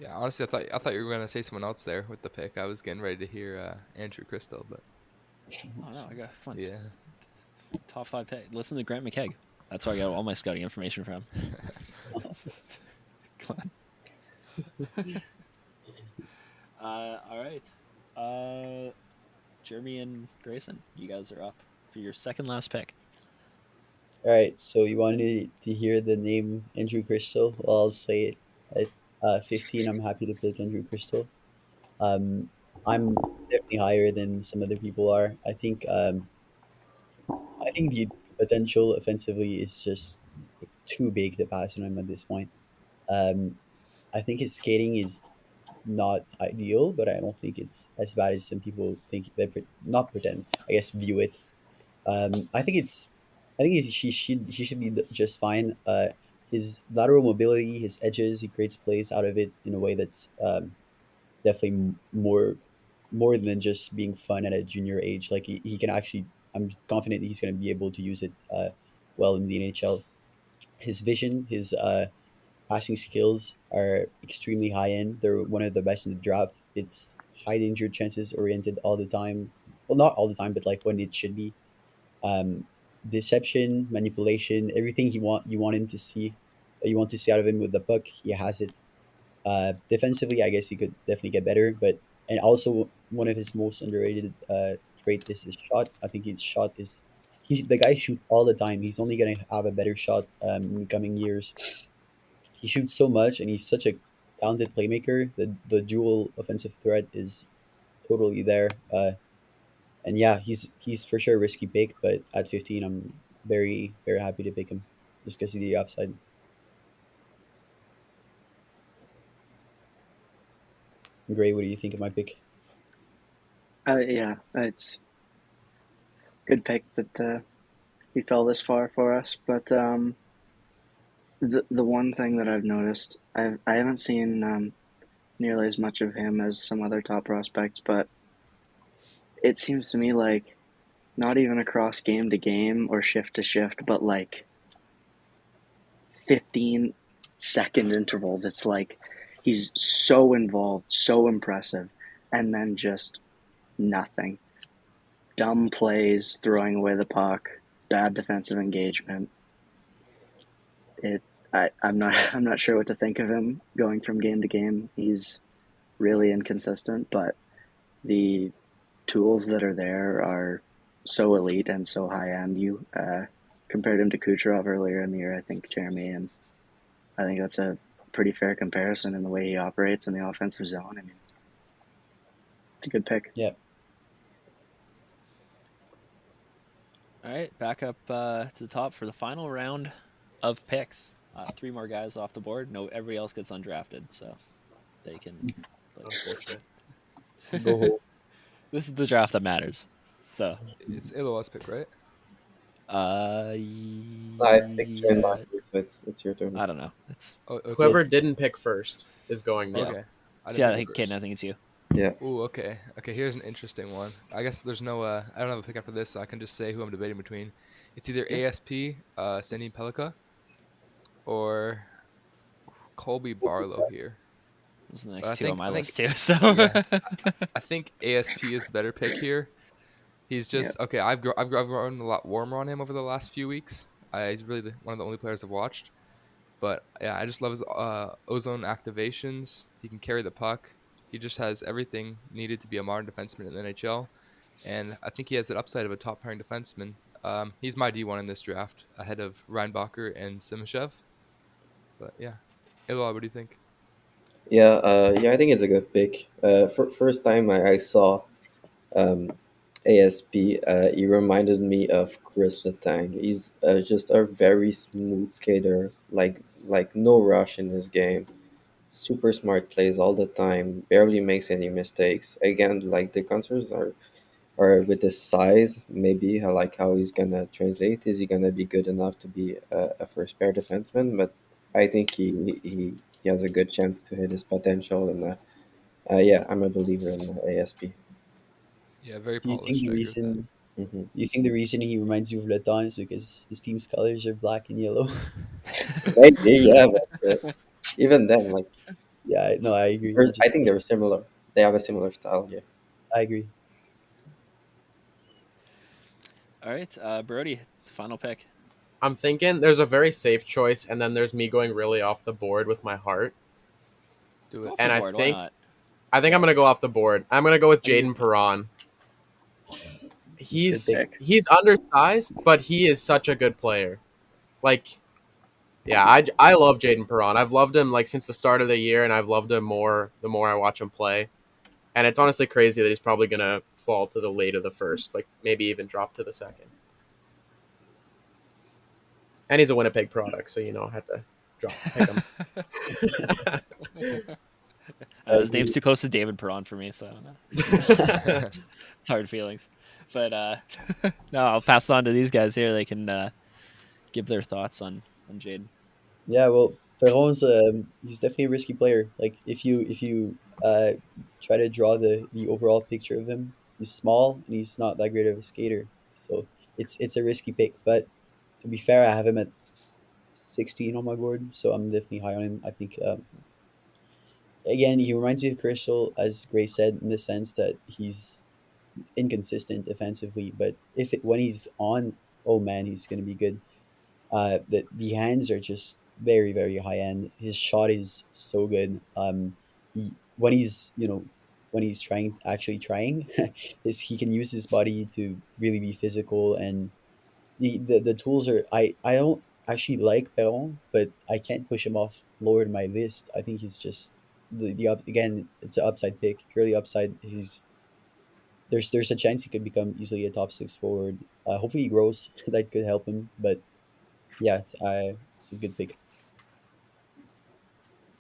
Yeah, honestly, I thought you were gonna say someone else there with the pick. I was getting ready to hear Andrew Crystal, but Oh no, I got come on, yeah. top five pick. Listen to Grant McKegg. That's where I got all my scouting information from. Come on. All right. Jeremy and Grayson, you guys are up for your second last pick. All right, so you wanted to hear the name Andrew Crystal? Well, I'll say it. At 15, I'm happy to pick Andrew Crystal. Um, I'm definitely higher than some other people are. I think the potential offensively is just it's too big to pass on him at this point. Um, I think his skating is not ideal, but I don't think it's as bad as some people think. Not pretend, I guess, view it. He should be just fine. His lateral mobility, his edges, he creates plays out of it in a way that's definitely more than just being fun at a junior age. Like he can actually, I'm confident he's going to be able to use it well in the NHL. His vision, his passing skills are extremely high end. They're one of the best in the draft. It's high danger chances oriented all the time. Well, not all the time, but like when it should be. Um, Deception, manipulation, everything you want him to see, you want to see out of him with the puck, he has it. Defensively, I guess he could definitely get better, but and also one of his most underrated trait is his shot. I think his shot is the guy shoots all the time. He's only gonna have a better shot in the coming years. He shoots so much, and he's such a talented playmaker. The dual offensive threat is totally there. And yeah, he's for sure a risky pick, but at 15, I'm very happy to pick him just because of the upside. Gray, what do you think of my pick? Yeah, it's good pick that he fell this far for us. But the one thing that I've noticed, I haven't seen nearly as much of him as some other top prospects, but it seems to me like not even across game to game or shift to shift, but like 15-second intervals. It's like he's so involved, so impressive, and then just nothing. Dumb plays, throwing away the puck, bad defensive engagement. It I'm not I'm not sure what to think of him going from game to game. He's really inconsistent, but the tools that are there are so elite and so high end. You compared him to Kucherov earlier in the year, I think, Jeremy, and I think that's a pretty fair comparison in the way he operates in the offensive zone. I mean, it's a good pick. Yeah. All right, back up to the top for the final round of picks. Three more guys off the board. No, everybody else gets undrafted, so they can. Like, Unfortunate. Go home. this is the draft that matters. So, It's Iloa's pick, right? I've picked Chen yeah, last week, so it's your turn. I don't know. It's Oh, it's Whoever mine. didn't pick first is going yeah. now. Okay, I So didn't yeah, I pick think Caden, first. I think it's you. Yeah. Ooh, okay. Okay, here's an interesting one. I guess there's no I don't have a pick after this, so I can just say who I'm debating between. It's either Yeah. ASP, Sandy Pelika, or Colby Barlow here. Those are the But next two on my I think list too. So yeah, I think ASP is the better pick here. He's Yep. just okay. I've grown a lot warmer on him over the last few weeks. He's really one of the only players I've watched. But yeah, I just love his ozone activations. He can carry the puck. He just has everything needed to be a modern defenseman in the NHL. And I think he has that upside of a top pairing defenseman. He's my D1 in this draft, ahead of Reinbacher and Simashev. But yeah, Ilwa, what do you think? Yeah. I think it's a good pick. First time I saw ASP, he reminded me of Chris Letang. He's just a very smooth skater, like no rush in his game. Super smart plays all the time, barely makes any mistakes. Again, like the concerns are or with his size, maybe I like how he's gonna translate. Is he gonna be good enough to be a first pair defenseman? But I think he has a good chance to hit his potential. And yeah, I'm a believer in ASP. Yeah, very Do you think polished. the I agree with that. reason Hmm. do you think the reason he reminds you of Leton is because his team's colors are black and yellow? Maybe, yeah, but even then, like, No, I agree. I'm I just think they're similar. They have a similar style. Yeah. I agree. All right, Brody, final pick. I'm thinking there's a very safe choice, and then there's me going really off the board with my heart. Do Go it. off the And board. Why not? I think I'm Yeah, gonna go off the board. I'm gonna go with And Jaden Perron. it's a good He's pick. Pick. he's undersized, but he is such a good player. Like, yeah, I love Jaden Perron. I've loved him like since the start of the year, and I've loved him more the more I watch him play. And it's honestly crazy that he's probably gonna fall to the late of the first, like maybe even drop to the second. And he's a Winnipeg product, so I had to pick him. I his name's agree. too close to David Perron for me, so I don't know. It's hard feelings. But no, I'll pass it on to these guys here. They can give their thoughts on Jaden. Yeah, well, Perron's he's definitely a risky player. Like if you try to draw the overall picture of him, he's small and he's not that great of a skater. So it's a risky pick. But to be fair, I have him at 16 on my board, so I'm definitely high on him. I think again he reminds me of Crystal, as Gray said, in the sense that he's inconsistent defensively, but when he's on, oh man, he's gonna be good. The hands are just very very high end. His shot is so good. When he's when he's trying, is he can use his body to really be physical, and the tools are. I don't actually like Perron, but I can't push him off lower in my list. I think he's just again, it's an upside pick, purely upside. There's a chance he could become easily a top six forward. Hopefully he grows. That could help him, but yeah, it's a good pick.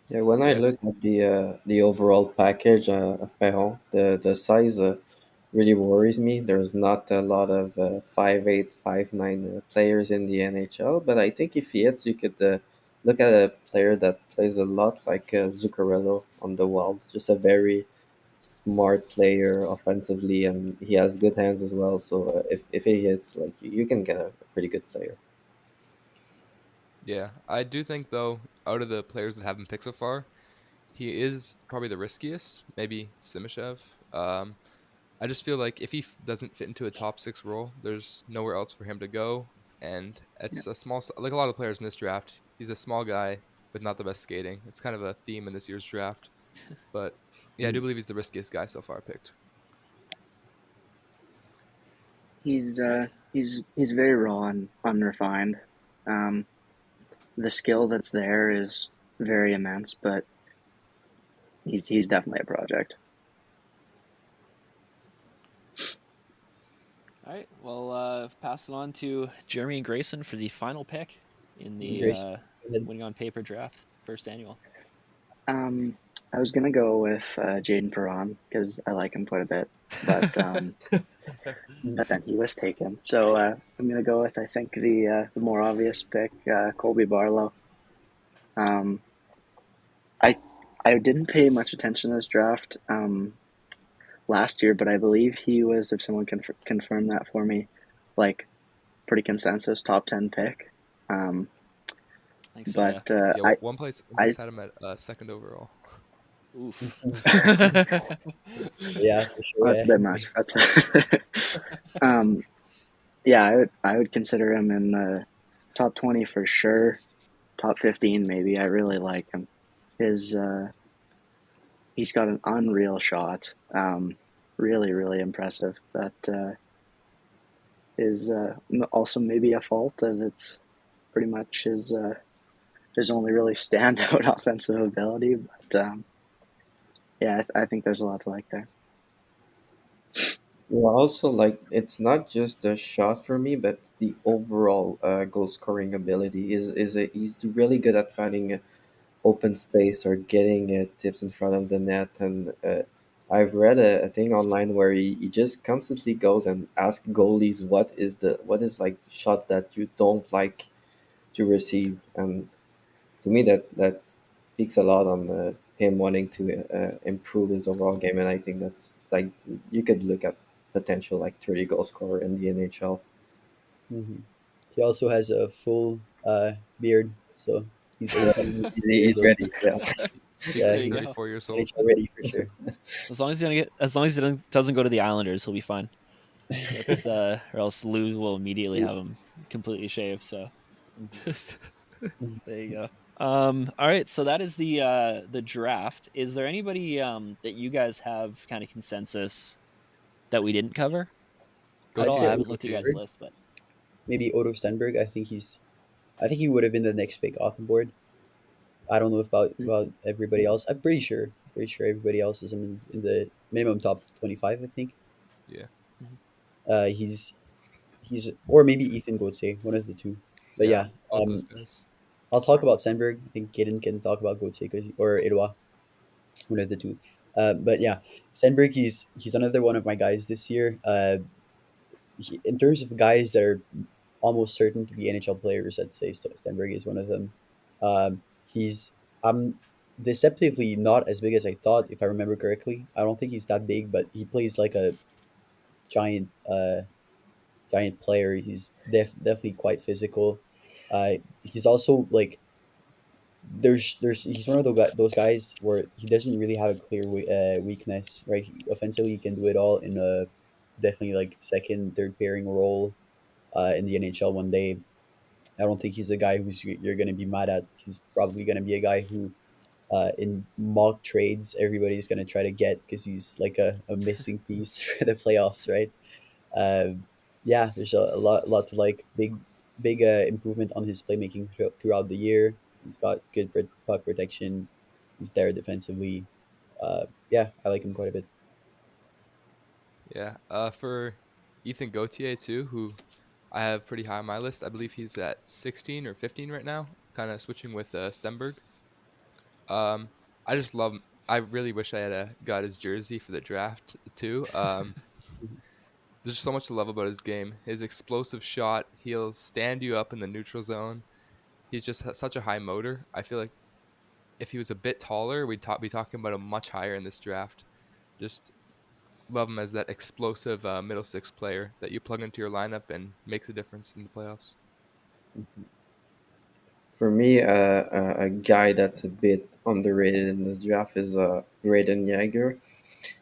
Yeah, when I Yeah, I look think at the overall package of Perron, the size really worries me. There's not a lot of 5'8", 5'9" players in the NHL, but I think if he hits, you could look at a player that plays a lot like Zuccarello on the Wild. Just a very smart player offensively, and he has good hands as well. So if he hits, like you can get a pretty good player. yeah, I do think though, out of the players that haven't picked so far, he is probably the riskiest. Maybe Simishev. I just feel like if he doesn't fit into a top six role, there's nowhere else for him to go. And Yeah. it's a small, like a lot of players in this draft, he's a small guy with not the best skating. It's kind of a theme in this year's draft. But yeah, I do believe he's the riskiest guy so far picked. He's very raw and unrefined. Um, the skill that's there is very immense, but he's definitely a project. All right. Well, pass it on to Jeremy and Grayson for the final pick in the Grace, go ahead. winning on paper draft, first annual. Um, I was gonna go with Jaden Perron because I like him quite a bit, but Mm. but then he was taken. So I'm gonna go with I think the more obvious pick, Colby Barlow. Um, I I didn't pay much attention to this draft last year, but I believe he was, if someone can confirm that for me, like pretty consensus top 10 pick. Um, I think so. but Yeah. Yeah, I one I place had him at second overall. Oof. Yeah, for oh, sure. that's a Yeah. bit much. That's um, yeah, I would consider him in the top 20 for sure. Top 15 maybe. I really like him. His he's got an unreal shot. Really really impressive. That is also maybe a fault as it's pretty much his only really standout offensive ability. But yeah, I think there's a lot to like there. Well, also like it's not just a shot for me, but the overall goal scoring ability he's really good at finding open space or getting tips in front of the net. And I've read a thing online where he just constantly goes and asks goalies what is like shots that you don't like to receive. And to me, that speaks a lot on him wanting to improve his overall game. And I think that's like you could look at potential like 30 goal scorer in the NHL. Hmm. He also has a full beard, so he's Yeah, 18 years he's old. ready. Yeah. Yeah, There Secretly you he's go. 34 years old. NHL ready for sure. As long as he doesn't go to the Islanders, he'll be fine. That's or else Lou will immediately have him completely shaved. So just there you go. All right, so that is the draft. Is there anybody that you guys have kind of consensus that we didn't cover at I'd all? say I Gauthier, haven't Otto looked at you Gauthier. guys' Stenberg. list, but Maybe Otto Stenberg. I think he would have been the next pick off the board. I don't know about everybody else. I'm pretty sure everybody else is in the minimum top 25. I think. Yeah, Mhm. He's or maybe Ethan Gauthier, one of the two. But yeah, yeah, both those guys. I'll talk about Sandberg. I think Kaden can talk about Gauthier or Edouard, one of the two. But yeah, Sandberg, he's another one of my guys this year. In terms of guys that are almost certain to be NHL players, I'd say Stenberg is one of them. He's deceptively not as big as I thought, if I remember correctly. I don't think he's that big, but he plays like a giant giant player. He's definitely quite physical. He's also like there's he's one of those guys where he doesn't really have a clear weakness, right? Offensively, he can do it all in a definitely like second, third pairing role in the NHL one day. I don't think he's a guy you're going to be mad at. He's probably going to be a guy who, in mock trades, everybody's going to try to get because he's like a missing piece for the playoffs, right? Um, yeah, there's a lot to like. Big improvement on his playmaking throughout the year. He's got good puck protection. He's there defensively. Yeah, I like him quite a bit. Yeah. For Ethan Gauthier too, who I have pretty high on my list. I believe he's at 16 or 15 right now, kind of switching with Stenberg. Um, I just love. I really wish I had got his jersey for the draft too. There's so much to love about his game. His explosive shot. He'll stand you up in the neutral zone. He's just such a high motor. I feel like if he was a bit taller, be talking about him much higher in this draft. Just love him as that explosive middle six player that you plug into your lineup and makes a difference in the playoffs. For me, a guy that's a bit underrated in this draft is Braden Yeager.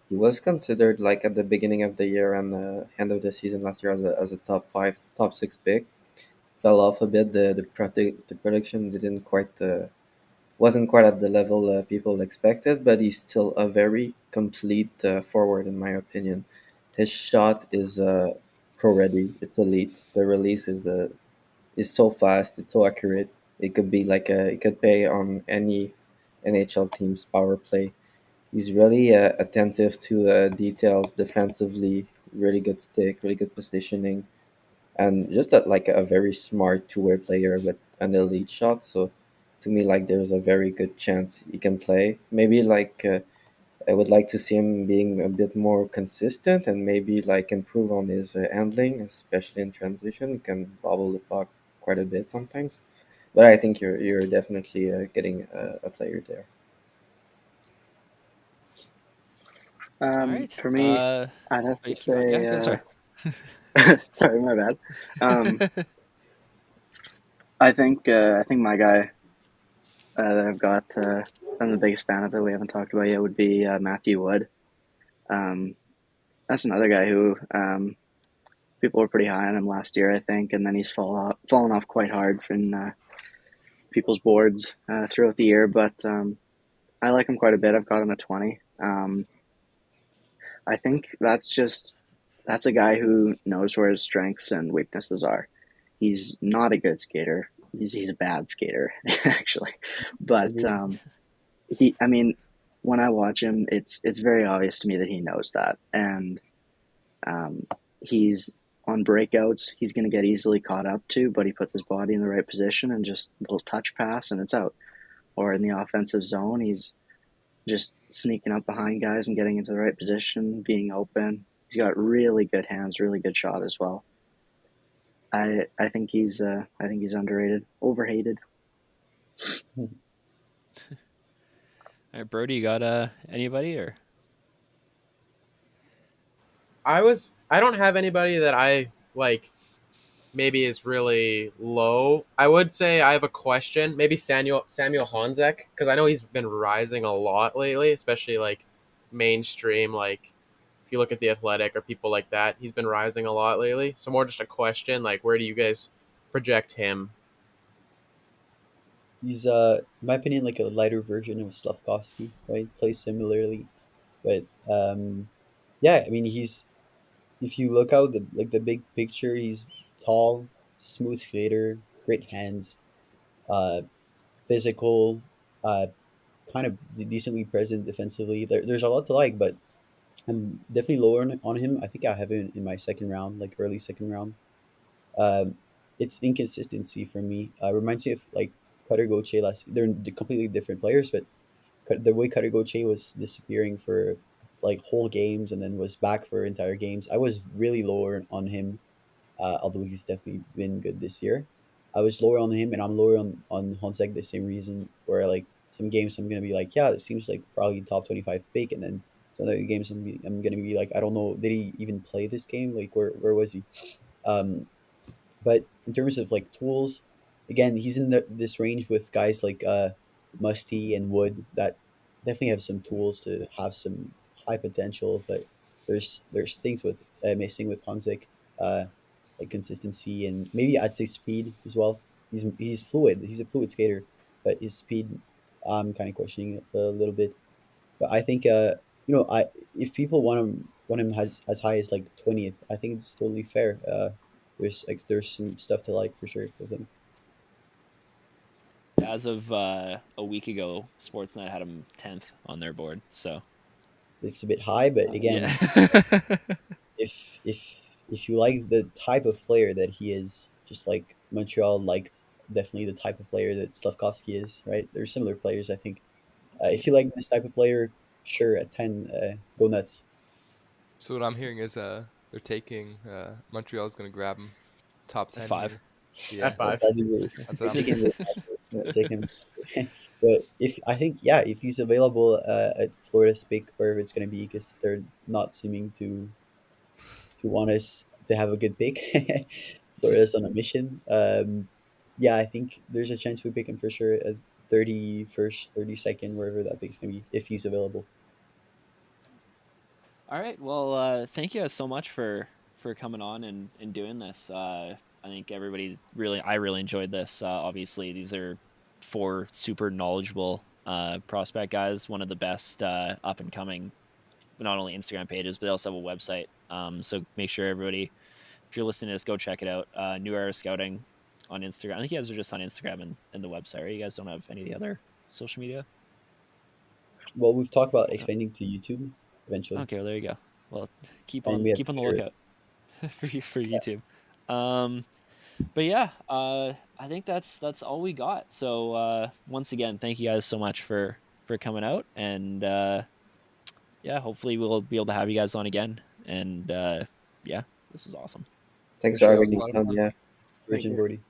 He was considered like at the beginning of the year and end of the season last year as a top five, top six pick. Fell off a bit. The production didn't quite wasn't quite at the level people expected, but he's still a very complete forward in my opinion. His shot is pro ready. It's elite. The release is so fast. It's so accurate. It could be like it could pay on any NHL team's power play. He's really attentive to details defensively. Really good stick. Really good positioning and just like a very smart two-way player with an elite shot. So to me, like there's a very good chance he can play. Maybe like I would like to see him being a bit more consistent and maybe like improve on his handling, especially in transition. He can bobble the puck quite a bit sometimes. But I think you're definitely getting a player there. all right. Mm-hmm. For me, I'd have to Keep going. Yeah, say, go. Sorry. sorry, my bad. I think my guy that I've got, I'm the biggest fan of that we haven't talked about yet would be Matthew Wood. Um, that's another guy who people were pretty high on him last year, I think, and then he's fallen off quite hard from people's boards throughout the year. But I like him quite a bit. I've got him at 20. I think that's a guy who knows where his strengths and weaknesses are. He's not a good skater. He's a bad skater actually, but Agree. I mean, when I watch him, it's very obvious to me that he knows that, and He's on breakouts. He's going to get easily caught up to, but he puts his body in the right position and just a little touch pass and it's out. Or in the offensive zone, he's just sneaking up behind guys and getting into the right position, being open. He's got really good hands, really good shot as well. I think he's underrated, overhated. All right, Brody, you got anybody or? I don't have anybody that I like maybe is really low. I would say I have a question. Maybe Samuel Honzek, because I know he's been rising a lot lately, especially like mainstream. Like if you look at the Athletic or people like that, he's been rising a lot lately. So more just a question, like where do you guys project him? He's, in my opinion, like a lighter version of Slavkovsky, right? Plays similarly, but yeah, I mean, he's if you look out the big picture, he's tall, smooth skater, great hands, uh, physical, uh, kind of decently present defensively. There's a lot to like, but I'm definitely lower on him. I think I have him in my second round, like early second round. Um, it's inconsistency for me. Reminds me of like Cutter Gauthier last. They're completely different players, but the way Cutter Gauthier was disappearing for like whole games and then was back for entire games, I was really lower on him. Although he's definitely been good this year, I was lower on him, and I'm lower on Honzek the same reason. Where like some games I'm gonna be like, yeah, it seems like probably top 25 pick, and then some other games I'm gonna be like, I don't know, did he even play this game? Like where was he? Um, but in terms of like tools, again, he's in this range with guys like Musty and Wood that definitely have some tools to have some high potential. But there's things with missing with Hanzik, uh, like consistency and maybe I'd say speed as well. He's fluid. He's a fluid skater, but his speed, I'm kind of questioning a little bit. But I think I if people want him as high as like 20th, I think it's totally fair. There's some stuff to like for sure with him. As of a week ago, Sportsnet had him 10th on their board. So It's a bit high, but yeah. again, if you like the type of player that he is, just like Montreal liked definitely the type of player that Slavkovsky is, right? They're similar players, I think. If you like this type of player, sure, at 10, go nuts. So what I'm hearing is they're taking Montreal's gonna grab him top At 10 5. here. Yeah, At That's five. I think that's we're what I'm taking hearing. taking. But if I think yeah, if he's available at Florida's pick, wherever it's gonna be, because they're not seeming to want us to have a good pick. Florida's on a mission. Yeah, I think there's a chance we pick him for sure at 31st, 32nd, wherever that pick's gonna be, if he's available. All right. Well, thank you guys so much for coming on and doing this. I think I really enjoyed this. Obviously, these are 4 super knowledgeable prospect guys. One of the best up and coming, not only Instagram pages, but they also have a website. So make sure everybody, if you're listening to this, go check it out. New Era Scouting on Instagram. I think you guys are just on Instagram and the website, right? You guys don't have any of the other social media? Well, we've talked about Oh, expanding to YouTube eventually, okay, well, there you go. Well, and we have keep on the Twitter. lookout for Yeah, YouTube. Um, but yeah, I think that's all we got. So once again, thank you guys so much for coming out, and yeah, hopefully we'll be able to have you guys on again. And yeah, this was awesome. for Thanks for sure. Yeah, it I'll was having a me make lot of on. fun. Yeah, George thank and you. Brody.